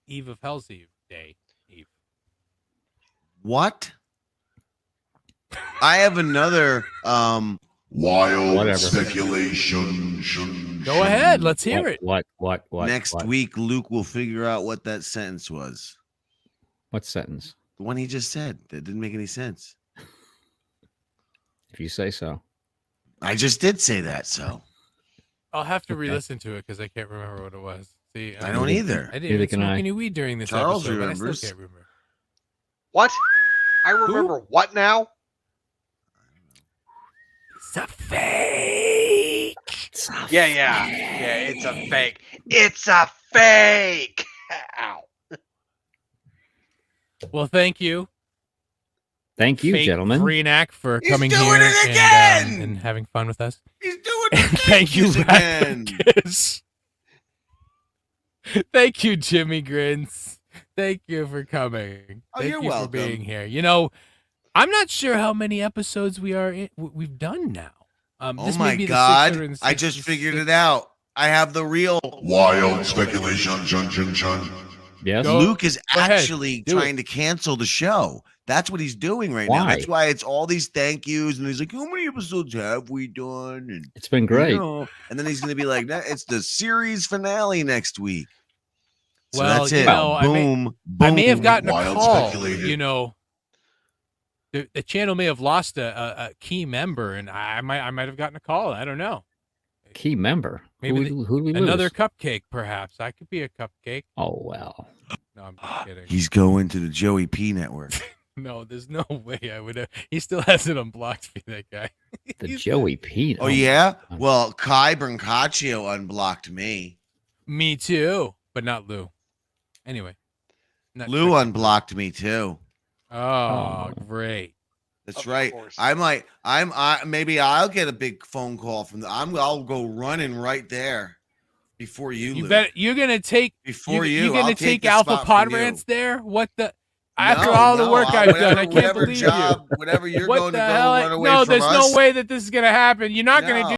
Eve of Hell's Eve Day. Eve. What? I have another Wild Whatever. speculation. Go ahead. Let's hear it. What? next what? week Luke will figure out what that sentence was. What sentence? The one he just said. That didn't make any sense. If you say so. I just did say that, so I'll have to Okay. re-listen to it because I can't remember what it was. See, I don't either. I didn't Neither even can smoke I. any weed during this Charles episode. remembers. But I still can't remember. What? I remember what now? It's a fake. Yeah. It's a fake. It's a fake. Ow. Well, thank you, Thank you, fake gentlemen. Freenac, for He's coming doing here it again! and having fun with us. he's doing And thank you, again. Rapkiss. Thank you, Jimmy Grins. Thank you for coming. Oh, Thank you're you welcome. for being here. You know, I'm not sure how many episodes we've done now. Oh This may my be the God! 666th. I just figured it out. I have the real. Wild speculation. Chun. Yes. Go- Luke is go ahead. actually Do trying to cancel the show. That's what he's doing right now. Why? That's why it's all these thank yous, and he's like, "How many episodes have we done?" And It's been great. and then he's gonna be like, "It's the series finale next week." So Well, that's you it. know, boom, I may have boom. gotten a Wild call. speculated. You know, the channel may have lost a key member, and I might have gotten a call. I don't know. Key member. Maybe Who do we Another lose? cupcake, perhaps. I could be a cupcake. Oh well. No, I'm just kidding. He's going to the Joey P network. No, there's no way I would have. He still hasn't unblocked me, that guy. The He's- Joey Pete. Oh yeah. Well, Kai Brancaccio unblocked me. Me too, but not Lou. Anyway. not Lou Tricky. unblocked me too. Oh, great. That's Of right. course. Maybe I'll get a big phone call from I'll go running right there before you. You Lou. bet you're gonna take Before you're you. gonna I'll take the Alpha spot from you. Podrans there? What the after No, all the no, work I've done, I can't whatever believe job, you. Whatever you're What going the to go hell? run away No, from there's us. no way that this is gonna happen. You're not gonna No. do